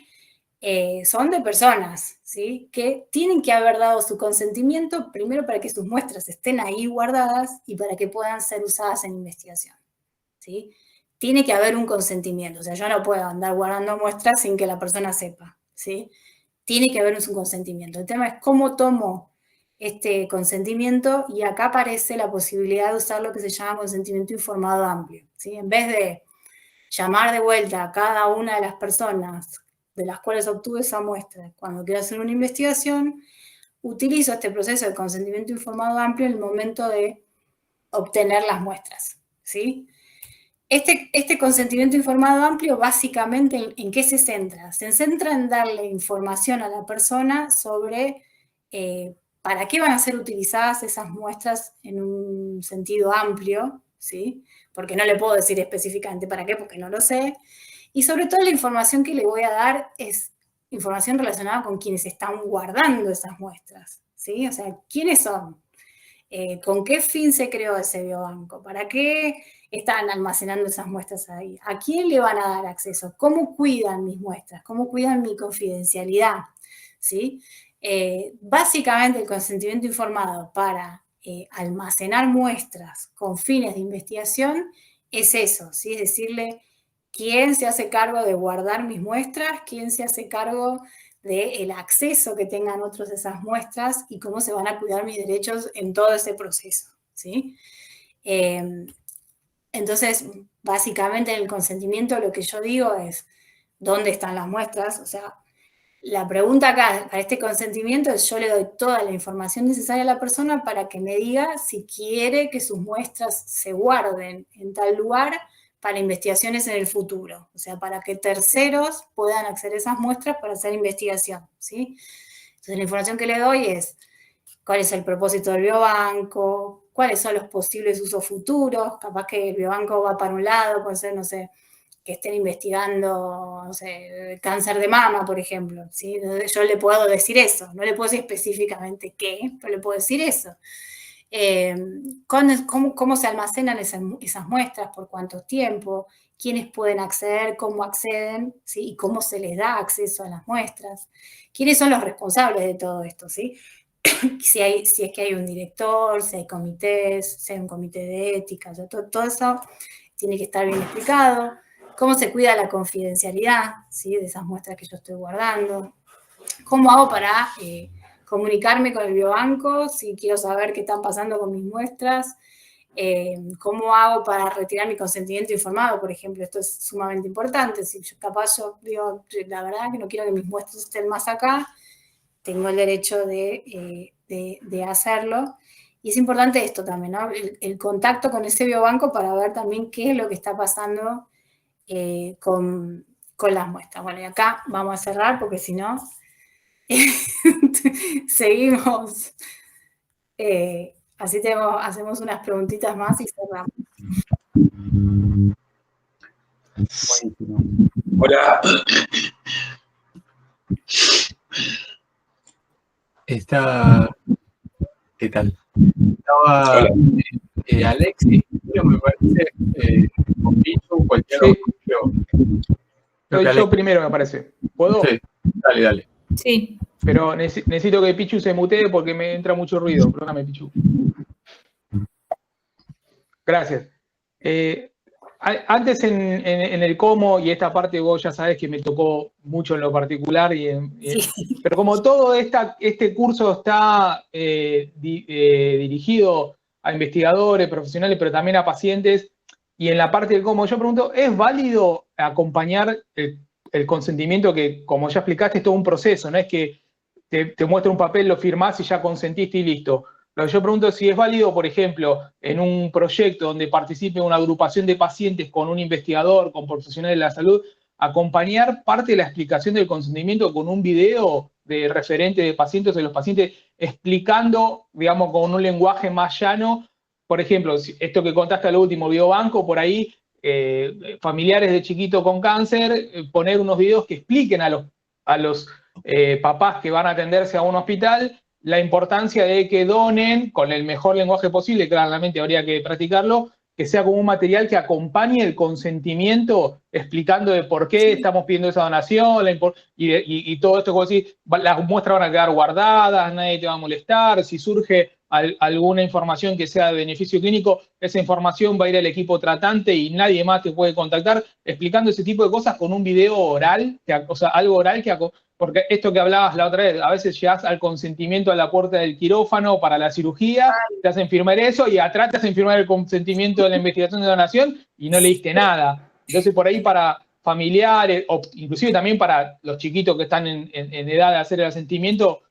son de personas, ¿sí? Que tienen que haber dado su consentimiento primero para que sus muestras estén ahí guardadas y para que puedan ser usadas en investigación, ¿sí? Tiene que haber un consentimiento, o sea, yo no puedo andar guardando muestras sin que la persona sepa, ¿sí? Tiene que haber un consentimiento. El tema es cómo tomo este consentimiento, y acá aparece la posibilidad de usar lo que se llama consentimiento informado amplio, ¿sí? En vez de llamar de vuelta a cada una de las personas de las cuales obtuve esa muestra cuando quiero hacer una investigación, utilizo este proceso de consentimiento informado amplio en el momento de obtener las muestras, ¿sí? Este consentimiento informado amplio, básicamente, ¿en qué se centra? Se centra en darle información a la persona sobre para qué van a ser utilizadas esas muestras en un sentido amplio, ¿sí? Porque no le puedo decir específicamente para qué, porque no lo sé. Y sobre todo la información que le voy a dar es información relacionada con quienes están guardando esas muestras, ¿sí? O sea, ¿quiénes son? ¿Con qué fin se creó ese biobanco? ¿Para qué están almacenando esas muestras ahí? ¿A quién le van a dar acceso? ¿Cómo cuidan mis muestras? ¿Cómo cuidan mi confidencialidad? ¿Sí? Básicamente el consentimiento informado para almacenar muestras con fines de investigación es eso, ¿sí? Es decirle quién se hace cargo de guardar mis muestras, quién se hace cargo del acceso que tengan otros a esas muestras y cómo se van a cuidar mis derechos en todo ese proceso, ¿sí? Entonces, básicamente en el consentimiento lo que yo digo es, ¿dónde están las muestras? O sea, la pregunta acá para este consentimiento es, yo le doy toda la información necesaria a la persona para que me diga si quiere que sus muestras se guarden en tal lugar para investigaciones en el futuro, o sea, para que terceros puedan acceder a esas muestras para hacer investigación, ¿sí? Entonces, la información que le doy es cuál es el propósito del biobanco, cuáles son los posibles usos futuros, capaz que el biobanco va para un lado, puede ser, no sé, que estén investigando, no sé, cáncer de mama, por ejemplo, ¿sí? Entonces, yo le puedo decir eso, no le puedo decir específicamente qué, pero le puedo decir eso. ¿Cómo se almacenan esas muestras? ¿Por cuánto tiempo? ¿Quiénes pueden acceder? ¿Cómo acceden? ¿Sí? ¿Y cómo se les da acceso a las muestras? ¿Quiénes son los responsables de todo esto? ¿Sí? Si es que hay un director, si hay comités, si hay un comité de ética, todo eso tiene que estar bien explicado. ¿Cómo se cuida la confidencialidad, ¿sí? De esas muestras que yo estoy guardando? ¿Cómo hago para comunicarme con el biobanco si quiero saber qué están pasando con mis muestras? ¿Cómo hago para retirar mi consentimiento informado? Por ejemplo, esto es sumamente importante. Si yo digo, la verdad que no quiero que mis muestras estén más acá, tengo el derecho de hacerlo. Y es importante esto también, ¿no? El contacto con ese biobanco para ver también qué es lo que está pasando con las muestras. Bueno, y acá vamos a cerrar porque si no, seguimos. Así hacemos unas preguntitas más y cerramos. Buenísimo. Hola. ¿Qué tal? Estaba Alexis, me parece, con Pichu, cualquiera. Sí. Creo que Yo primero, me parece. ¿Puedo? Sí, dale. Sí. Pero necesito que Pichu se mutee porque me entra mucho ruido. Perdóname, Pichu. Gracias. Antes en el cómo, y esta parte vos ya sabés que me tocó mucho en lo particular, pero como todo este curso está dirigido a investigadores, profesionales, pero también a pacientes, y en la parte del cómo yo pregunto, ¿es válido acompañar el consentimiento que, como ya explicaste, es todo un proceso? No es que te muestra un papel, lo firmás y ya consentiste y listo. Lo que yo pregunto es si es válido, por ejemplo, en un proyecto donde participe una agrupación de pacientes con un investigador, con profesionales de la salud, acompañar parte de la explicación del consentimiento con un video de referente de pacientes, de los pacientes, explicando, digamos, con un lenguaje más llano. Por ejemplo, esto que contaste al último, biobanco, por ahí, familiares de chiquito con cáncer, poner unos videos que expliquen a los papás que van a atenderse a un hospital la importancia de que donen con el mejor lenguaje posible, claramente habría que practicarlo, que sea como un material que acompañe el consentimiento, explicando de por qué estamos pidiendo esa donación, y todo esto, como decir, las muestras van a quedar guardadas, nadie te va a molestar, si surge alguna información que sea de beneficio clínico, esa información va a ir al equipo tratante y nadie más te puede contactar, explicando ese tipo de cosas con un video oral, o sea, algo oral porque esto que hablabas la otra vez, a veces llegas al consentimiento a la puerta del quirófano para la cirugía, te hacen firmar eso y atrás te hacen firmar el consentimiento de la investigación de donación y no leíste nada. Entonces por ahí para familiares, o inclusive también para los chiquitos que están en edad de hacer el asentimiento,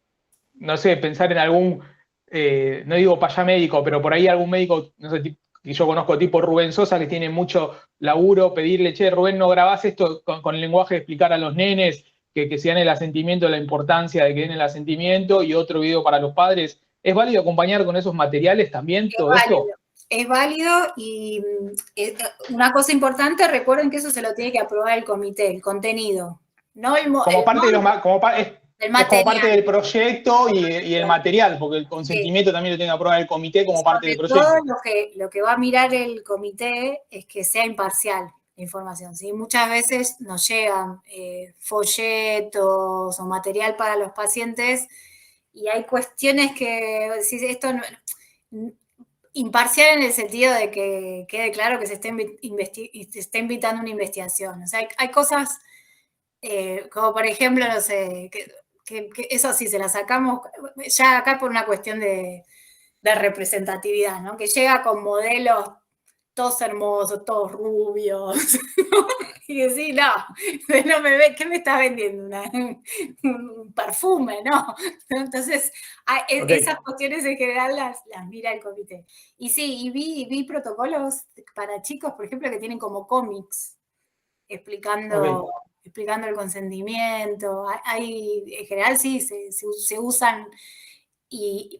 no sé, pensar en algún, no digo payá médico, pero por ahí algún médico, no sé, que yo conozco tipo Rubén Sosa, que tiene mucho laburo, pedirle, che, Rubén, no grabás esto con el lenguaje de explicar a los nenes, que se den el asentimiento, la importancia de que den el asentimiento, y otro video para los padres. ¿Es válido acompañar con esos materiales también todo esto? Es válido, y una cosa importante, recuerden que eso se lo tiene que aprobar el comité, el contenido. No el como parte del proyecto y el material, porque el consentimiento también lo tiene que aprobar el comité como parte del proyecto. Todo lo que va a mirar el comité es que sea imparcial la información, ¿sí? Muchas veces nos llegan folletos o material para los pacientes y hay cuestiones que, si esto no, imparcial en el sentido de que quede claro que se está invitando una investigación. O sea, hay cosas como por ejemplo, no sé, que eso sí se la sacamos ya acá por una cuestión de representatividad, ¿no? Que llega con modelos todos hermosos, todos rubios, y decís, no me ve, ¿qué me está vendiendo? Un perfume, ¿no? Entonces, esas cuestiones en general las mira el comité. Y sí, y vi protocolos para chicos, por ejemplo, que tienen como cómics explicando el consentimiento. En general sí, se usan, y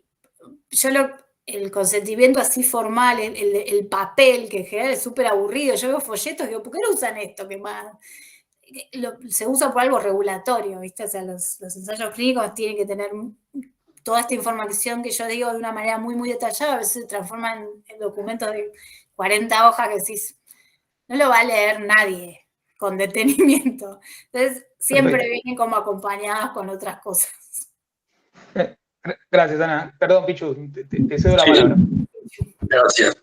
yo el consentimiento así formal, el papel, que en general es súper aburrido. Yo veo folletos y digo, ¿por qué no usan esto? Que más se usa por algo regulatorio, ¿viste? O sea, los ensayos clínicos tienen que tener toda esta información que yo digo de una manera muy, muy detallada. A veces se transforman en documentos de 40 hojas que decís, no lo va a leer nadie con detenimiento. Entonces, siempre vienen como acompañadas con otras cosas. Gracias, Ana. Perdón, Pichu, te cedo la palabra. Gracias.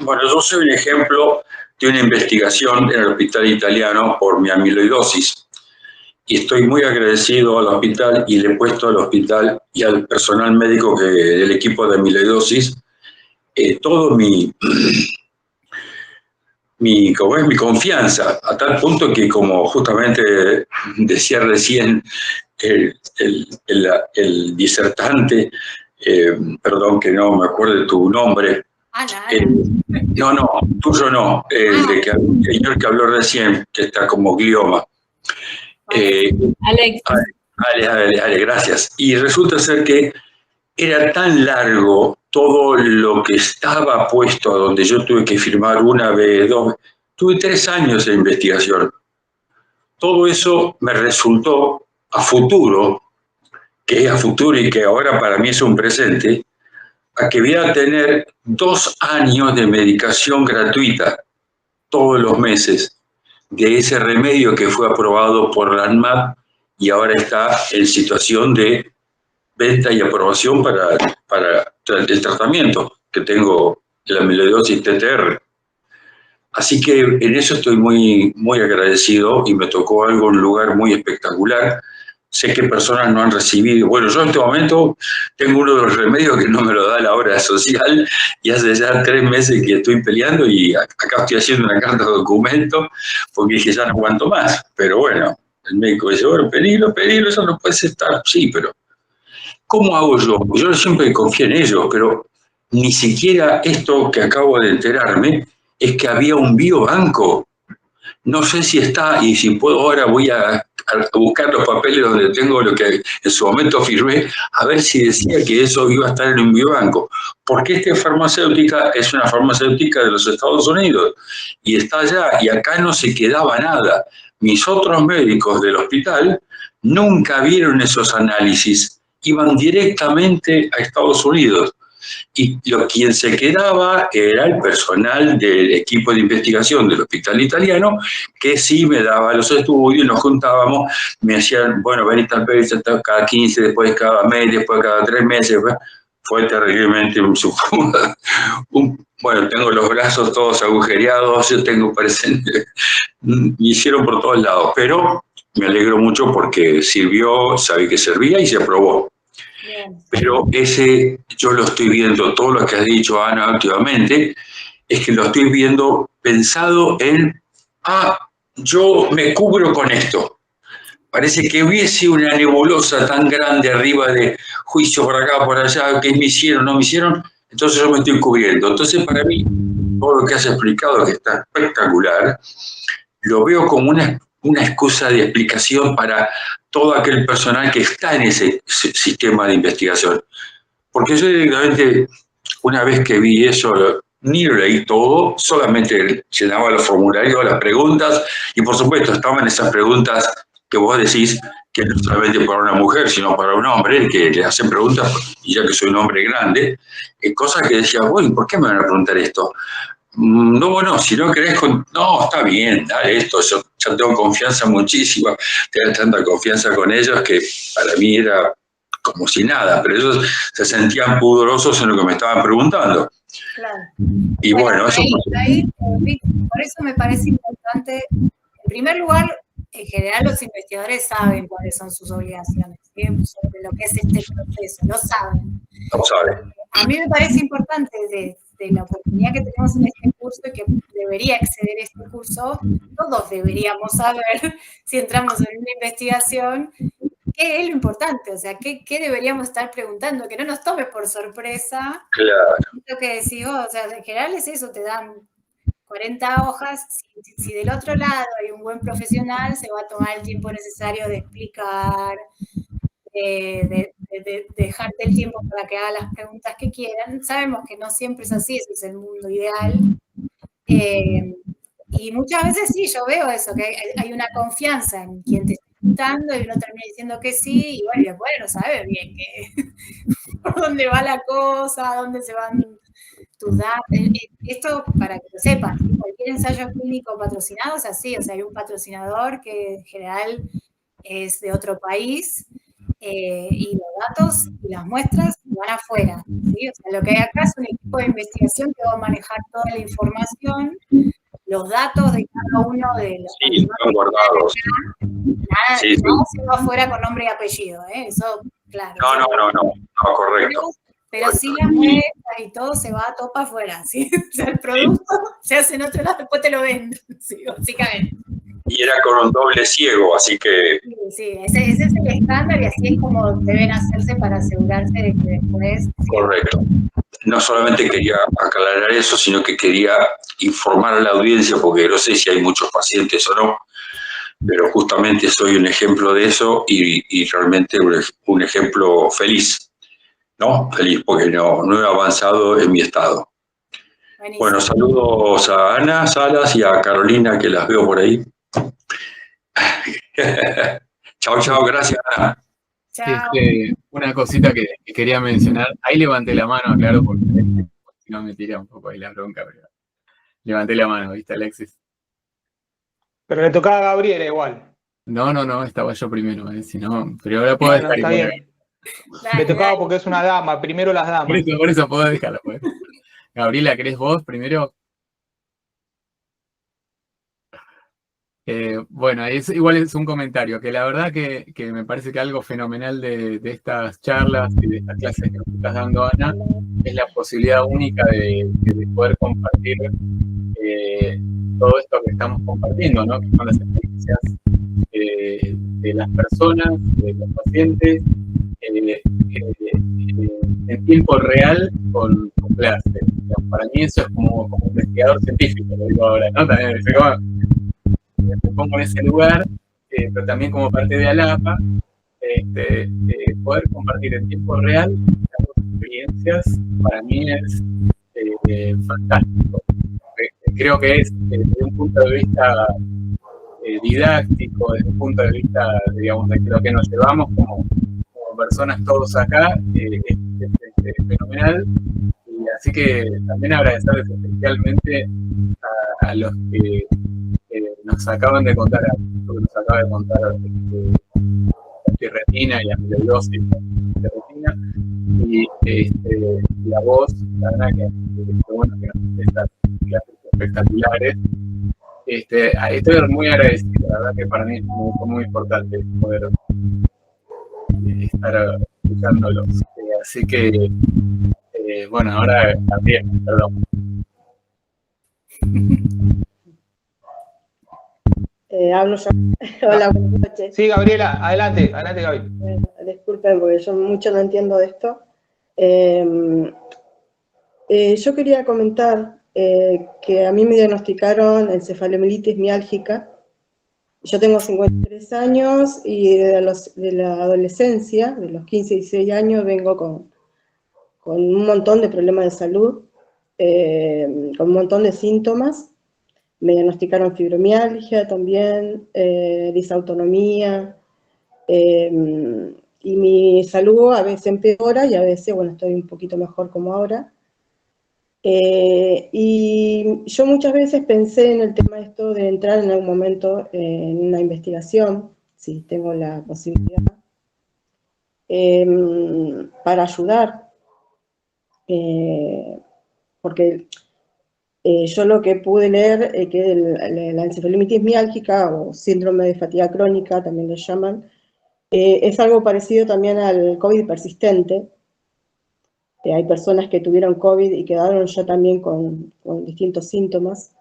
Bueno, yo soy un ejemplo de una investigación en el hospital italiano por mi amiloidosis. Y estoy muy agradecido al hospital, y le he puesto al hospital y al personal médico del equipo de amiloidosis todo mi confianza, a tal punto que, como justamente decía recién el disertante, perdón que no me acuerdo de tu nombre. No, tuyo no, el señor que habló recién, que está como glioma. Alex. Ale, gracias. Y resulta ser que era tan largo todo lo que estaba puesto, donde yo tuve que firmar una vez, dos, Tuve 3 años de investigación. Todo eso me resultó a futuro, que es a futuro y que ahora para mí es un presente, a que voy a tener 2 años de medicación gratuita todos los meses de ese remedio que fue aprobado por la ANMAT y ahora está en situación de venta y aprobación para el tratamiento que tengo, la amiloidosis TTR. Así que en eso estoy muy, muy agradecido y me tocó algo en un lugar muy espectacular. Sé que personas no han recibido. Bueno, yo en este momento tengo uno de los remedios que no me lo da la obra social y hace ya 3 meses que estoy peleando y acá estoy haciendo una carta de documento porque dije ya no aguanto más. Pero bueno, el médico dice, bueno, peligro, eso no puedes estar. Sí, pero ¿cómo hago yo? Yo siempre confío en ellos, pero ni siquiera esto que acabo de enterarme es que había un biobanco. No sé si está, y si puedo ahora voy a buscar los papeles donde tengo lo que en su momento firmé, a ver si decía que eso iba a estar en un biobanco. Porque esta farmacéutica es una farmacéutica de los Estados Unidos y está allá, y acá no se quedaba nada. Mis otros médicos del hospital nunca vieron esos análisis, iban directamente a Estados Unidos. Y quien se quedaba era el personal del equipo de investigación del hospital italiano, que sí me daba los estudios, nos juntábamos, me hacían, bueno, ven tal vez cada 15, después cada mes, después cada 3 meses. Fue terriblemente bueno, tengo los brazos todos agujereados, yo tengo, parecen, me hicieron por todos lados, pero me alegro mucho porque sirvió, sabí que servía y se aprobó. Pero ese yo lo estoy viendo, todo lo que has dicho, Ana, últimamente, es que lo estoy viendo pensado en, yo me cubro con esto. Parece que hubiese una nebulosa tan grande arriba de juicio por acá, por allá, que me hicieron, no me hicieron, entonces yo me estoy cubriendo. Entonces para mí, todo lo que has explicado, que está espectacular, lo veo como una excusa de explicación para todo aquel personal que está en ese sistema de investigación. Porque yo directamente, una vez que vi eso, ni lo leí todo, solamente llenaba los formularios, las preguntas, y por supuesto estaban esas preguntas que vos decís que no solamente para una mujer, sino para un hombre, que le hacen preguntas, y ya que soy un hombre grande, cosas que decía, uy, ¿por qué me van a preguntar esto? No, bueno, si no querés, no, está bien, dale esto, yo ya tengo confianza muchísima, tengo tanta confianza con ellos que para mí era como si nada, pero ellos se sentían pudorosos en lo que me estaban preguntando. Claro. Y bueno, eso... Por eso me parece importante, en primer lugar, en general los investigadores saben cuáles son sus obligaciones, ¿sí? Sobre lo que es este proceso, lo saben. Lo saben. A mí me parece importante de la oportunidad que tenemos en este curso y que debería exceder este curso, todos deberíamos saber, si entramos en una investigación, qué es lo importante, o sea, qué deberíamos estar preguntando, que no nos tome por sorpresa. Claro. Lo que decís vos, o sea, en general es eso, te dan 40 hojas, si del otro lado hay un buen profesional, se va a tomar el tiempo necesario de explicar, de dejarte el tiempo para que haga las preguntas que quieran. Sabemos que no siempre es así, ese es el mundo ideal. Y muchas veces sí, yo veo eso, que hay una confianza en quien te está preguntando y uno termina diciendo que sí, y bueno, después no sabe bien por dónde va la cosa, dónde se van tus datos. Esto, para que lo sepan, cualquier ensayo clínico patrocinado es así, o sea, hay un patrocinador que en general es de otro país, y los datos y las muestras van afuera, ¿sí? O sea, lo que hay acá es un equipo de investigación que va a manejar toda la información, los datos de cada uno de los... Sí, están guardados. Nada, Sí, sí. no se va afuera con nombre y apellido, eso, claro. No, correcto. Pero sí las muestras y todo se va a todo para afuera, ¿sí? O sea, el producto se hace en otro lado, después te lo venden, ¿sí? Básicamente. Y era con un doble ciego, así que... Sí, ese es el estándar y así es como deben hacerse para asegurarse de que después... Correcto. No solamente quería aclarar eso, sino que quería informar a la audiencia, porque no sé si hay muchos pacientes o no, pero justamente soy un ejemplo de eso y realmente un ejemplo feliz, ¿no? Feliz, porque no he avanzado en mi estado. Buenísimo. Bueno, saludos a Ana Salas y a Carolina, que las veo por ahí. Chao, gracias, Ana. Chao. Una cosita que quería mencionar, ahí levanté la mano, claro, porque si no me tira un poco ahí la bronca, pero levanté la mano, ¿viste, Alexis? Pero le tocaba a Gabriela igual. No, estaba yo primero, si no, pero ahora puedo Bueno, dejar está igual. bien. Le tocaba porque es una dama, primero las damas. Por eso puedo dejarla, pues. Gabriela, ¿querés vos primero? Bueno, igual es un comentario, que la verdad que me parece que algo fenomenal de estas charlas y de estas clases que nos estás dando, Ana, es la posibilidad única de poder compartir todo esto que estamos compartiendo, ¿no? Que son las experiencias de las personas, de los pacientes, en tiempo real con clase. Para mí eso es como un investigador científico, lo digo ahora, ¿no? También me pongo en ese lugar, pero también como parte de ALAPA, poder compartir en tiempo real las experiencias, para mí es fantástico. Creo que es, desde un punto de vista didáctico, desde un punto de vista, digamos, de lo que nos llevamos como personas todos acá, es fenomenal. Y así que también agradecerles especialmente a los que nos acaban de contar, lo que nos acaba de contar retina y amiloidosis de retina, y la voz, la verdad que bueno, que nos estas clases espectaculares. Estoy muy agradecido, la verdad que para mí es muy importante poder estar escuchándolos. Así que, bueno, ahora también, perdón. Hablo yo. Hola, buenas noches. Sí, Gabriela, adelante, Gaby. Disculpen, porque yo mucho no entiendo de esto. Yo quería comentar que a mí me diagnosticaron encefalomielitis miálgica. Yo tengo 53 años y de la adolescencia, de los 15 y 16 años, vengo con un montón de problemas de salud, con un montón de síntomas. Me diagnosticaron fibromialgia también, disautonomía, y mi salud a veces empeora y a veces, bueno, estoy un poquito mejor como ahora. Y yo muchas veces pensé en el tema esto de entrar en algún momento en una investigación, si tengo la posibilidad, para ayudar, porque yo lo que pude leer es que la encefalomielitis miálgica o síndrome de fatiga crónica, también lo llaman, es algo parecido también al COVID persistente. Hay personas que tuvieron COVID y quedaron ya también con distintos síntomas.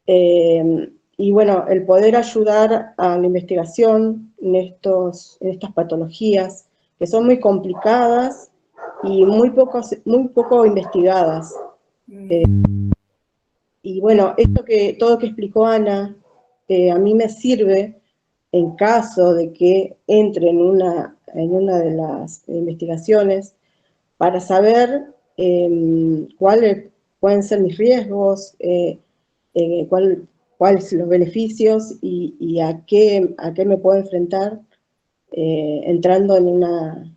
Y bueno, el poder ayudar a la investigación en estas patologías, que son muy complicadas y muy poco investigadas. Y bueno, todo lo que explicó Ana, a mí me sirve en caso de que entre en una de las investigaciones para saber cuáles pueden ser mis riesgos, cuáles son los beneficios y a qué me puedo enfrentar entrando en una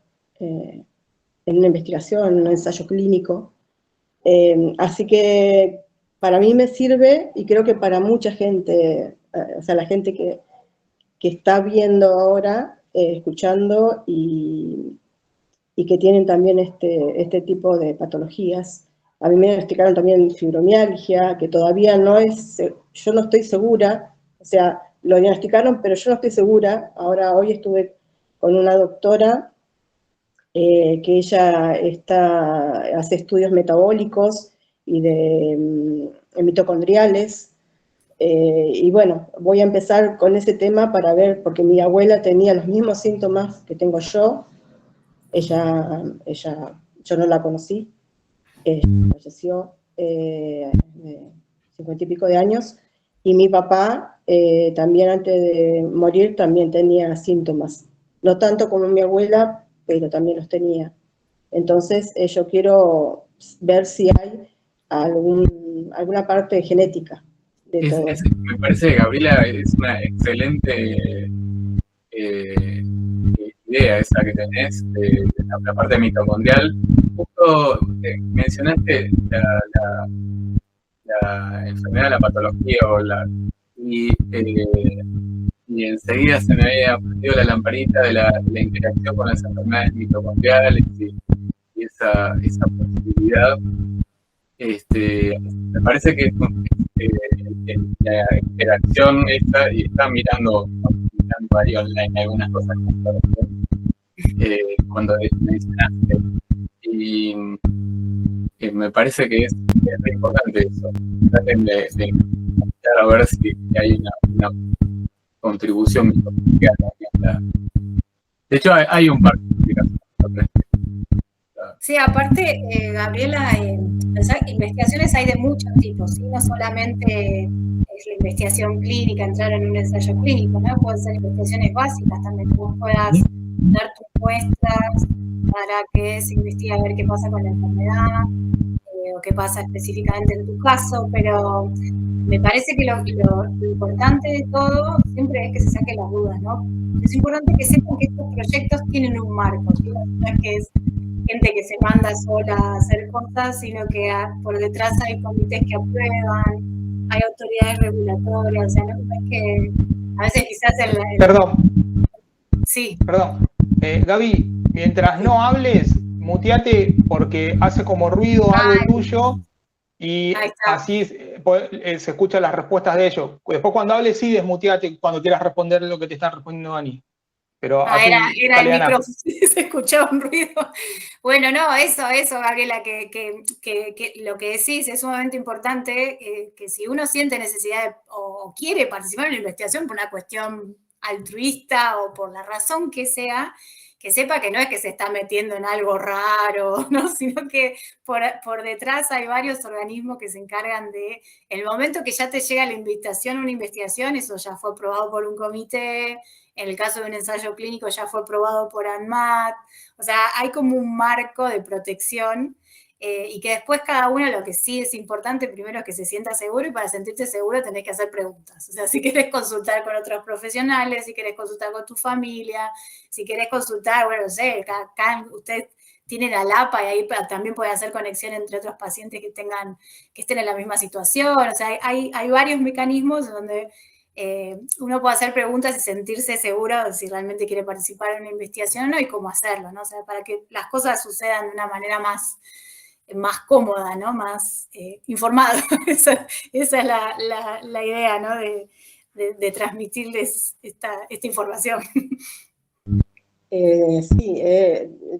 investigación, en un ensayo clínico. Así que para mí me sirve y creo que para mucha gente, o sea, la gente que está viendo ahora, escuchando y que tienen también este tipo de patologías. A mí me diagnosticaron también fibromialgia, que todavía yo no estoy segura, o sea, lo diagnosticaron, pero yo no estoy segura. Ahora, hoy estuve con una doctora que ella hace estudios metabólicos y de mitocondriales, y bueno, voy a empezar con ese tema para ver, porque mi abuela tenía los mismos síntomas que tengo yo. Ella yo no la conocí, falleció de 50 y pico de años, y mi papá también antes de morir también tenía síntomas, no tanto como mi abuela, pero también los tenía. Entonces yo quiero ver si hay alguna parte genética de todo. Me parece que Gabriela es una excelente idea esa que tenés de la parte mitocondrial. Justo mencionaste la enfermedad, la patología y enseguida se me había prendido la lamparita de la interacción con las enfermedades mitocondriales y esa posibilidad. Me parece que la interacción esta, y está mirando ahí online algunas cosas cuando mencionaste, y me parece que es muy importante eso. Traten de intentar a ver si hay una contribución mitocondrial. De hecho, hay un par de explicaciones. Sí, aparte, Gabriela, investigaciones hay de muchos tipos, ¿sí? No solamente es la investigación clínica, entrar en un ensayo clínico, ¿no? Pueden ser investigaciones básicas también, que vos puedas dar tus muestras para que se investigue a ver qué pasa con la enfermedad, o qué pasa específicamente en tu caso, pero me parece que lo importante de todo siempre es que se saquen las dudas, ¿no? Es importante que sepan que estos proyectos tienen un marco, ¿sí? No es que es gente que se manda sola a hacer cosas, sino que por detrás hay comités que aprueban, hay autoridades regulatorias, o sea, no es que a veces quizás Perdón. Sí. Perdón. Gaby, mientras no hables, muteate porque hace como ruido algo tuyo y así se escuchan las respuestas de ellos. Después cuando hables, sí, desmuteate cuando quieras responder lo que te están respondiendo Dani. Pero era el micrófono, se escuchaba un ruido. Bueno, no, eso, Gabriela, que lo que decís es sumamente importante, que si uno siente necesidad o quiere participar en la investigación por una cuestión altruista o por la razón que sea, que sepa que no es que se está metiendo en algo raro, ¿no? Sino que por detrás hay varios organismos que se encargan de, el momento que ya te llega la invitación a una investigación, eso ya fue aprobado por un comité, en el caso de un ensayo clínico ya fue aprobado por ANMAT, o sea, hay como un marco de protección y que después cada uno, lo que sí es importante, primero es que se sienta seguro, y para sentirte seguro tenés que hacer preguntas. O sea, si querés consultar con otros profesionales, si querés consultar con tu familia, si querés consultar, bueno, no sé, acá ustedes tienen a LAPA y ahí también pueden hacer conexión entre otros pacientes que estén en la misma situación. O sea, hay varios mecanismos donde uno puede hacer preguntas y sentirse seguro de si realmente quiere participar en una investigación o no, y cómo hacerlo, ¿no? O sea, para que las cosas sucedan de una manera más cómoda, ¿no? Más informada. Esa es la idea, ¿no? De transmitirles esta información. Sí,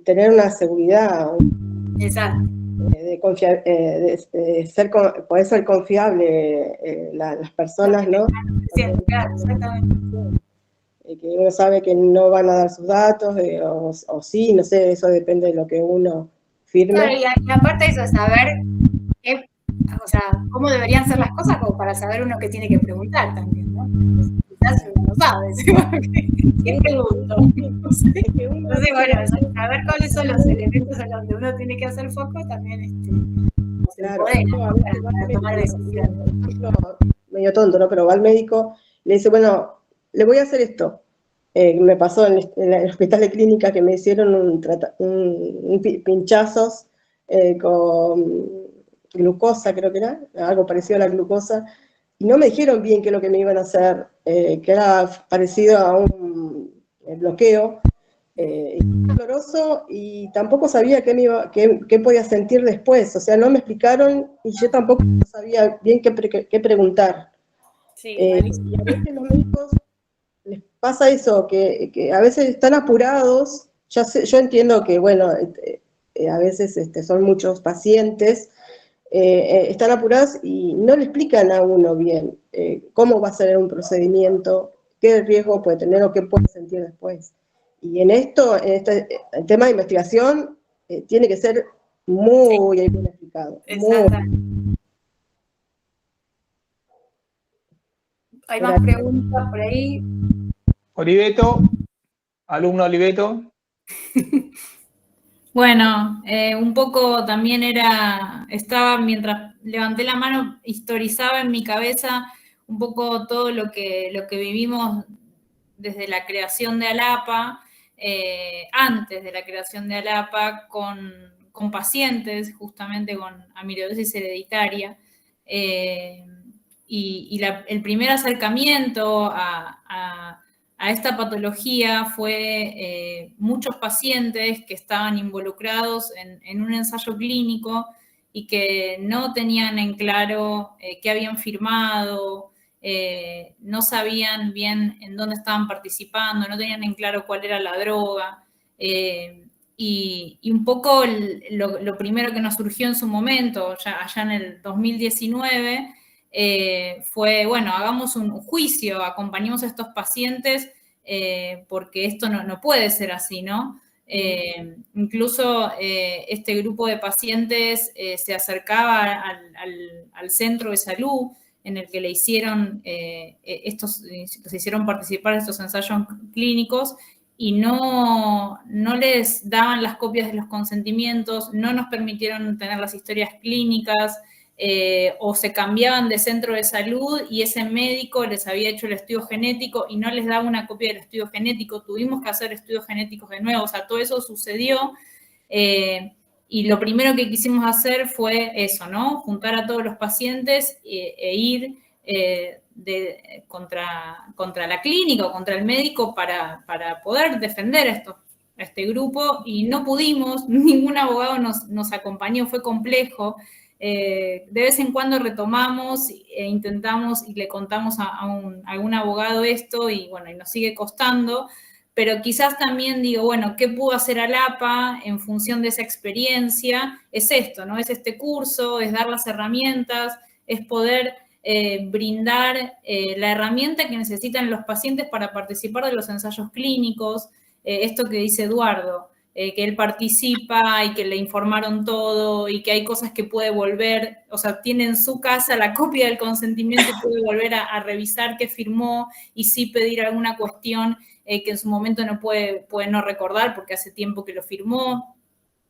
tener una seguridad. Exacto. Poder ser confiable las personas, ¿no? Sí, claro, exactamente. Que uno sabe que no van a dar sus datos, o sí, no sé, eso depende de lo que uno firme. Claro, y aparte de eso, saber cómo deberían ser las cosas, como para saber uno qué tiene que preguntar también, ¿no? Quizás uno no sabe, ¿quién preguntó? Entonces, bueno, saber cuáles son los elementos en donde uno tiene que hacer foco también claro, para tomar decisiones. Por ejemplo, medio tonto, ¿no? Pero va al médico, le dice, bueno, le voy a hacer esto. Me pasó en el hospital de clínica que me hicieron pinchazos con glucosa, creo que era, algo parecido a la glucosa, y no me dijeron bien qué es lo que me iban a hacer, que era parecido a un bloqueo, doloroso, y tampoco sabía qué podía sentir después, o sea, no me explicaron y yo tampoco sabía bien qué preguntar. Sí, y a veces los médicos les pasa eso, que a veces están apurados. Yo entiendo que, bueno, a veces son muchos pacientes, están apurados y no le explican a uno bien cómo va a ser un procedimiento, qué riesgo puede tener o qué puede sentir después. Y en el tema de investigación, tiene que ser muy bien explicado. Hay más preguntas por ahí. Oliveto, alumno Oliveto. Bueno, un poco también estaba, mientras levanté la mano, historizaba en mi cabeza un poco todo lo que vivimos desde la creación de ALAPA, antes de la creación de ALAPA, con pacientes, justamente con amiloidosis hereditaria. El primer acercamiento a esta patología fue muchos pacientes que estaban involucrados en un ensayo clínico y que no tenían en claro qué habían firmado, no sabían bien en dónde estaban participando, no tenían en claro cuál era la droga. Y un poco lo primero que nos surgió en su momento, allá en el 2019, fue, bueno, hagamos un juicio, acompañemos a estos pacientes porque esto no puede ser así, ¿no? Incluso este grupo de pacientes se acercaba al centro de salud en el que le hicieron, los hicieron participar de estos ensayos clínicos y no les daban las copias de los consentimientos, no nos permitieron tener las historias clínicas, o se cambiaban de centro de salud y ese médico les había hecho el estudio genético y no les daba una copia del estudio genético, tuvimos que hacer estudios genéticos de nuevo, o sea, todo eso sucedió, y lo primero que quisimos hacer fue eso, ¿no? Juntar a todos los pacientes e ir contra la clínica o contra el médico para poder defender este grupo, y no pudimos, ningún abogado nos acompañó, fue complejo. De vez en cuando retomamos e intentamos y le contamos a algún abogado esto y bueno, y nos sigue costando, pero quizás también digo, bueno, ¿qué pudo hacer ALAPA en función de esa experiencia? Es esto, ¿no? Es este curso, es dar las herramientas, es poder brindar la herramienta que necesitan los pacientes para participar de los ensayos clínicos, esto que dice Eduardo, que él participa y que le informaron todo y que hay cosas que puede volver, o sea, tiene en su casa la copia del consentimiento y puede volver a revisar qué firmó y sí pedir alguna cuestión que en su momento no puede no recordar porque hace tiempo que lo firmó.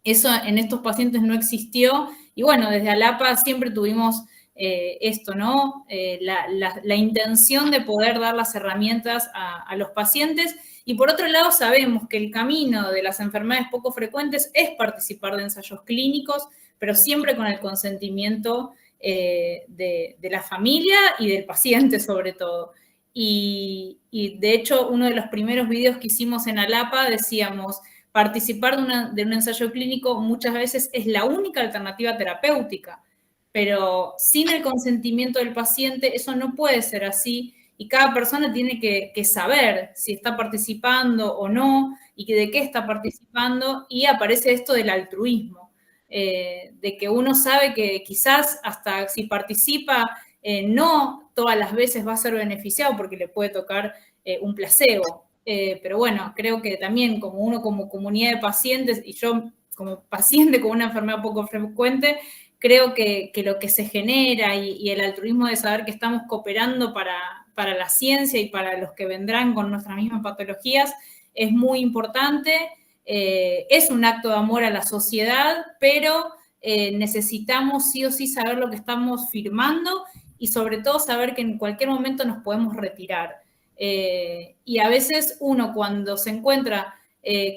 Eso en estos pacientes no existió y bueno, desde ALAPA siempre tuvimos esto, ¿no? La intención de poder dar las herramientas a los pacientes. Y por otro lado, sabemos que el camino de las enfermedades poco frecuentes es participar de ensayos clínicos, pero siempre con el consentimiento de la familia y del paciente sobre todo. Y de hecho, uno de los primeros videos que hicimos en ALAPA decíamos, participar de un ensayo clínico muchas veces es la única alternativa terapéutica, pero sin el consentimiento del paciente eso no puede ser así y cada persona tiene que saber si está participando o no y de qué está participando, y aparece esto del altruismo, de que uno sabe que quizás hasta si participa no todas las veces va a ser beneficiado porque le puede tocar un placebo, pero bueno, creo que también como uno como comunidad de pacientes y yo como paciente con una enfermedad poco frecuente, creo que lo que se genera y el altruismo de saber que estamos cooperando para la ciencia y para los que vendrán con nuestras mismas patologías es muy importante. Es un acto de amor a la sociedad, pero necesitamos sí o sí saber lo que estamos firmando y sobre todo saber que en cualquier momento nos podemos retirar. Y a veces uno cuando se encuentra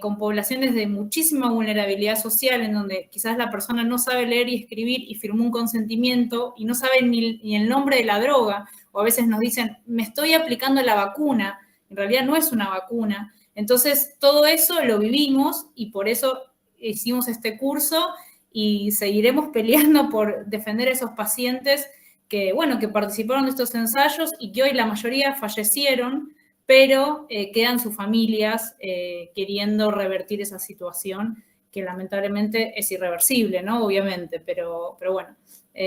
con poblaciones de muchísima vulnerabilidad social, en donde quizás la persona no sabe leer y escribir y firmó un consentimiento y no sabe ni el nombre de la droga, o a veces nos dicen, me estoy aplicando la vacuna, en realidad no es una vacuna. Entonces, todo eso lo vivimos y por eso hicimos este curso y seguiremos peleando por defender a esos pacientes que, bueno, que participaron de estos ensayos y que hoy la mayoría fallecieron, pero quedan sus familias queriendo revertir esa situación que lamentablemente es irreversible, ¿no? Obviamente, pero bueno.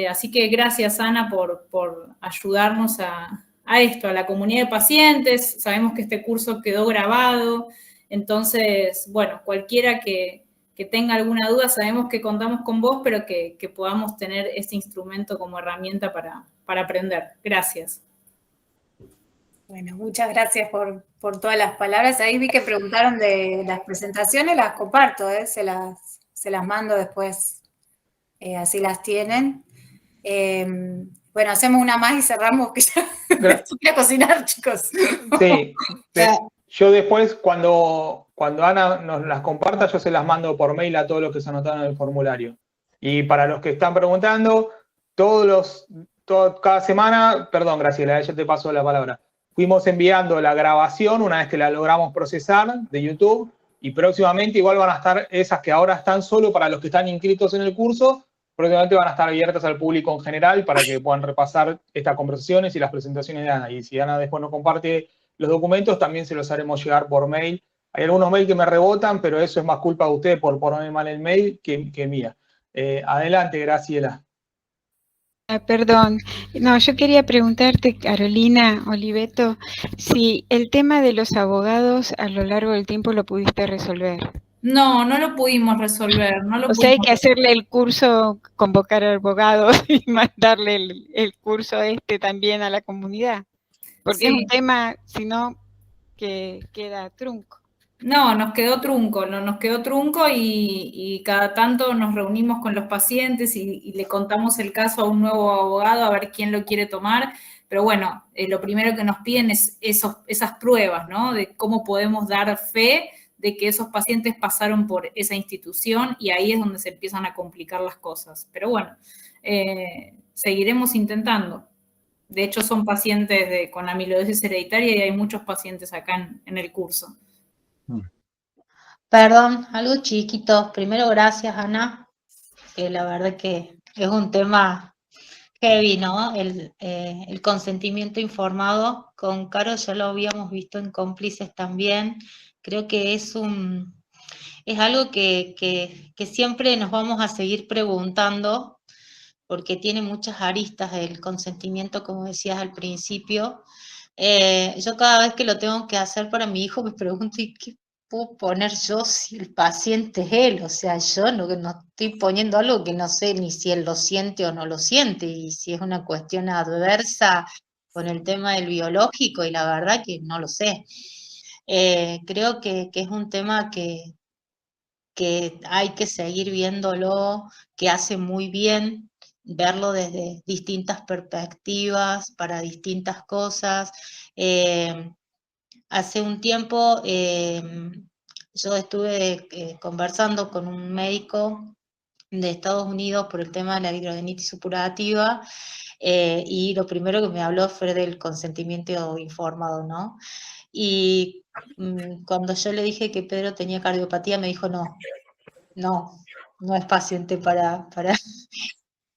Así que gracias, Ana, por ayudarnos a esto, a la comunidad de pacientes. Sabemos que este curso quedó grabado, entonces, bueno, cualquiera que tenga alguna duda, sabemos que contamos con vos, pero que podamos tener este instrumento como herramienta para aprender. Gracias. Bueno, muchas gracias por todas las palabras. Ahí vi que preguntaron de las presentaciones, las comparto, se las se las mando después, así las tienen. Bueno, hacemos una más y cerramos, que ya voy a cocinar, chicos. Sí, yo después, cuando Ana nos las comparta, yo se las mando por mail a todos los que se anotaron en el formulario. Y para los que están preguntando, cada semana, perdón, Graciela, ya te paso la palabra, fuimos enviando la grabación una vez que la logramos procesar de YouTube, y próximamente igual van a estar esas que ahora están solo para los que están inscritos en el curso, próximamente van a estar abiertas al público en general para que puedan repasar estas conversaciones y las presentaciones de Ana. Y si Ana después nos comparte los documentos, también se los haremos llegar por mail. Hay algunos mails que me rebotan, pero eso es más culpa de usted por ponerme mal el mail que mía. Adelante, Graciela. Perdón, no, yo quería preguntarte, Carolina, Oliveto, si el tema de los abogados a lo largo del tiempo lo pudiste resolver. No, no lo pudimos resolver. O sea, hay que hacerle el curso, convocar a abogados y mandarle el curso también a la comunidad. Porque Sí. es un tema, si no, que queda trunco. No, nos quedó trunco y cada tanto nos reunimos con los pacientes y le contamos el caso a un nuevo abogado a ver quién lo quiere tomar. Pero bueno, lo primero que nos piden es esas pruebas, ¿no? De cómo podemos dar fe de que esos pacientes pasaron por esa institución, y ahí es donde se empiezan a complicar las cosas. Pero bueno, seguiremos intentando. De hecho, son pacientes con amiloidosis hereditaria y hay muchos pacientes acá en el curso. Perdón, algo chiquito. Primero, gracias, Ana, que la verdad que es un tema heavy, ¿no? El consentimiento informado. Con Caro ya lo habíamos visto en Cómplices también. Creo que es algo que siempre nos vamos a seguir preguntando, porque tiene muchas aristas el consentimiento, como decías al principio. Yo cada vez que lo tengo que hacer para mi hijo me pregunto, ¿y qué puedo poner yo si el paciente es él? O sea, yo no estoy poniendo algo que no sé ni si él lo siente o no lo siente, y si es una cuestión adversa con el tema del biológico, y la verdad que no lo sé. Creo que es un tema que hay que seguir viéndolo, que hace muy bien verlo desde distintas perspectivas, para distintas cosas. Hace un tiempo yo estuve conversando con un médico de Estados Unidos por el tema de la hidrodenitis supurativa, y lo primero que me habló fue del consentimiento informado, ¿no? Y cuando yo le dije que Pedro tenía cardiopatía, me dijo, no es paciente para...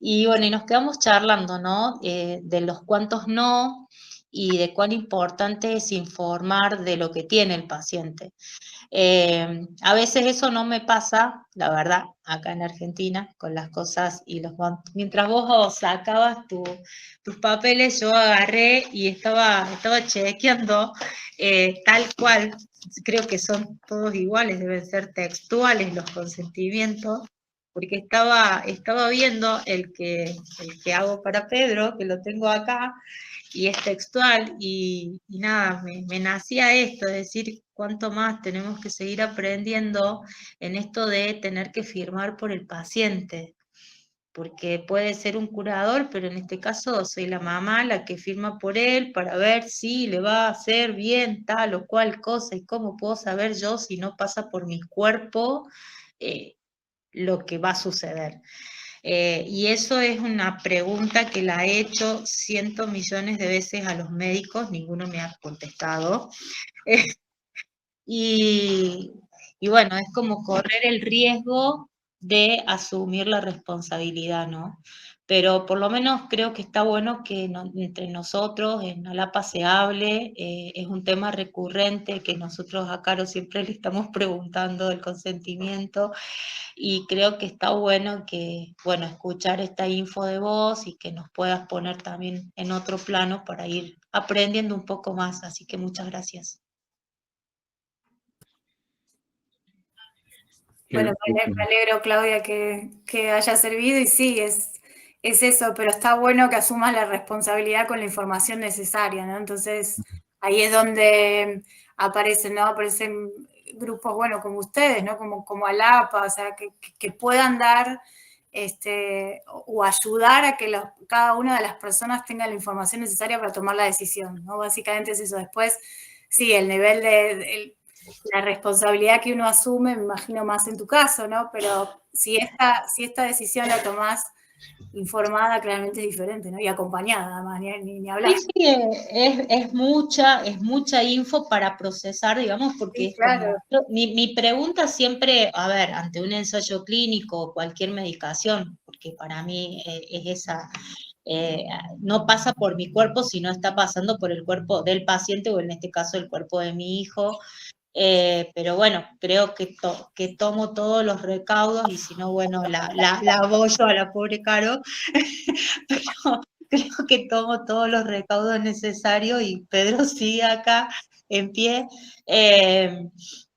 Y bueno, y nos quedamos charlando, ¿no? De los cuantos no, y de cuán importante es informar de lo que tiene el paciente. A veces eso no me pasa, la verdad, acá en Argentina, con las cosas y mientras vos sacabas tus papeles, yo agarré y estaba chequeando tal cual. Creo que son todos iguales, deben ser textuales los consentimientos, porque estaba viendo el que hago para Pedro, que lo tengo acá, y es textual, y nada, me nacía esto, es decir, cuánto más tenemos que seguir aprendiendo en esto de tener que firmar por el paciente, porque puede ser un curador, pero en este caso soy la mamá la que firma por él para ver si le va a hacer bien tal o cual cosa, y cómo puedo saber yo si no pasa por mi cuerpo lo que va a suceder. Y eso es una pregunta que la he hecho cientos millones de veces a los médicos, ninguno me ha contestado. Y bueno, es como correr el riesgo de asumir la responsabilidad, ¿no? Pero por lo menos creo que está bueno que entre nosotros en ALAPA se hable. Es un tema recurrente que nosotros a Caro siempre le estamos preguntando del consentimiento, y creo que está bueno escuchar esta info de vos y que nos puedas poner también en otro plano para ir aprendiendo un poco más, así que muchas gracias. Bueno, me alegro, Claudia, que haya servido, y sí, es eso, pero está bueno que asumas la responsabilidad con la información necesaria, ¿no? Entonces, ahí es donde aparecen grupos, bueno, como ustedes, ¿no? Como ALAPA, o sea, que puedan dar o ayudar a que cada una de las personas tenga la información necesaria para tomar la decisión, ¿no? Básicamente es eso. Después, sí, el nivel de la responsabilidad que uno asume, me imagino más en tu caso, ¿no? Pero si esta decisión la tomás informada, claramente es diferente, ¿no? Y acompañada, además, ni hablar. Sí, es mucha info para procesar, digamos, porque sí, claro. Mi pregunta siempre, a ver, ante un ensayo clínico o cualquier medicación, porque para mí es esa, no pasa por mi cuerpo, sino está pasando por el cuerpo del paciente, o en este caso el cuerpo de mi hijo. Pero bueno, creo que tomo todos los recaudos, y si no, bueno, la apoyo a la pobre Caro, pero creo que tomo todos los recaudos necesarios y Pedro sigue acá en pie.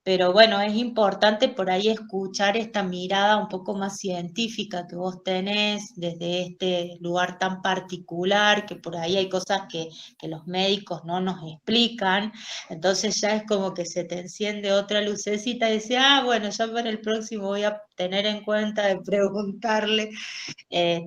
Pero bueno, es importante por ahí escuchar esta mirada un poco más científica que vos tenés desde este lugar tan particular, que por ahí hay cosas que los médicos no nos explican. Entonces ya es como que se te enciende otra lucecita y dices, bueno, ya para el próximo voy a tener en cuenta de preguntarle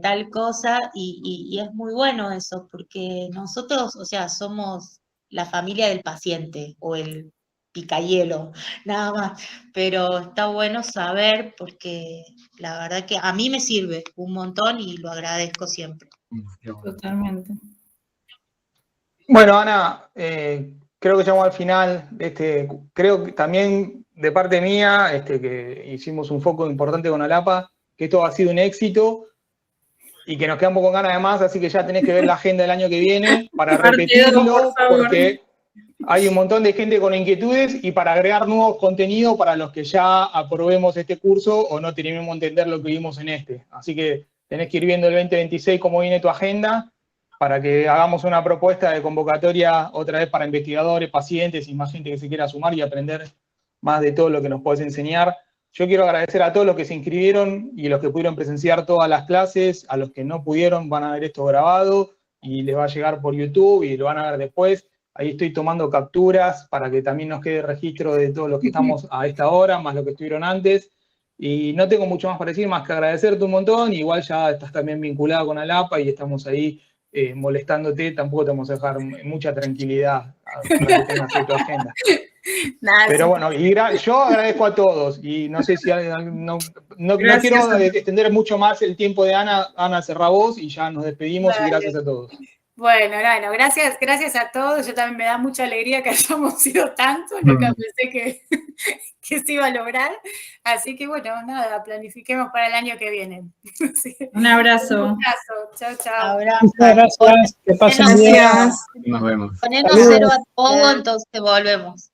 tal cosa, y es muy bueno eso, porque nosotros, o sea, somos la familia del paciente, o el picahielo, nada más, pero está bueno saber, porque la verdad que a mí me sirve un montón y lo agradezco siempre. Totalmente. Bueno, Ana, creo que llegamos al final. Creo que también de parte mía, que hicimos un foco importante con ALAPA, que esto ha sido un éxito y que nos quedamos con ganas de más, así que ya tenés que ver la agenda del año que viene para repetirlo, porque hay un montón de gente con inquietudes, y para agregar nuevos contenidos para los que ya aprobemos este curso o no terminemos de entender lo que vimos en este. Así que tenés que ir viendo el 2026 cómo viene tu agenda, para que hagamos una propuesta de convocatoria otra vez para investigadores, pacientes y más gente que se quiera sumar y aprender más de todo lo que nos podés enseñar. Yo quiero agradecer a todos los que se inscribieron y los que pudieron presenciar todas las clases. A los que no pudieron, van a ver esto grabado y les va a llegar por YouTube y lo van a ver después. Ahí estoy tomando capturas para que también nos quede registro de todos los que estamos a esta hora, más los que estuvieron antes. Y no tengo mucho más para decir, más que agradecerte un montón. Igual ya estás también vinculado con ALAPA y estamos ahí molestándote. Tampoco te vamos a dejar mucha tranquilidad para que tengas tu agenda. Nada, pero bueno, yo agradezco a todos, y no sé si no quiero extender mucho más el tiempo de Ana. Ana, cerrá vos y ya nos despedimos. Vale. Y gracias a todos. Bueno, gracias a todos. Yo también me da mucha alegría que hayamos sido tantos, nunca pensé que se iba a lograr. Así que bueno, nada, planifiquemos para el año que viene. Sí. Un abrazo. Un abrazo. Chao, chao. Abrazo. Muchas gracias. Que pasen bien. Nos vemos. Ponernos cero a todo, entonces volvemos.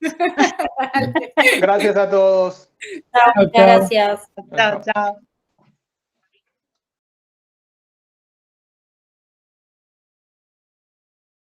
Gracias a todos. Chao, gracias. Chao, chao.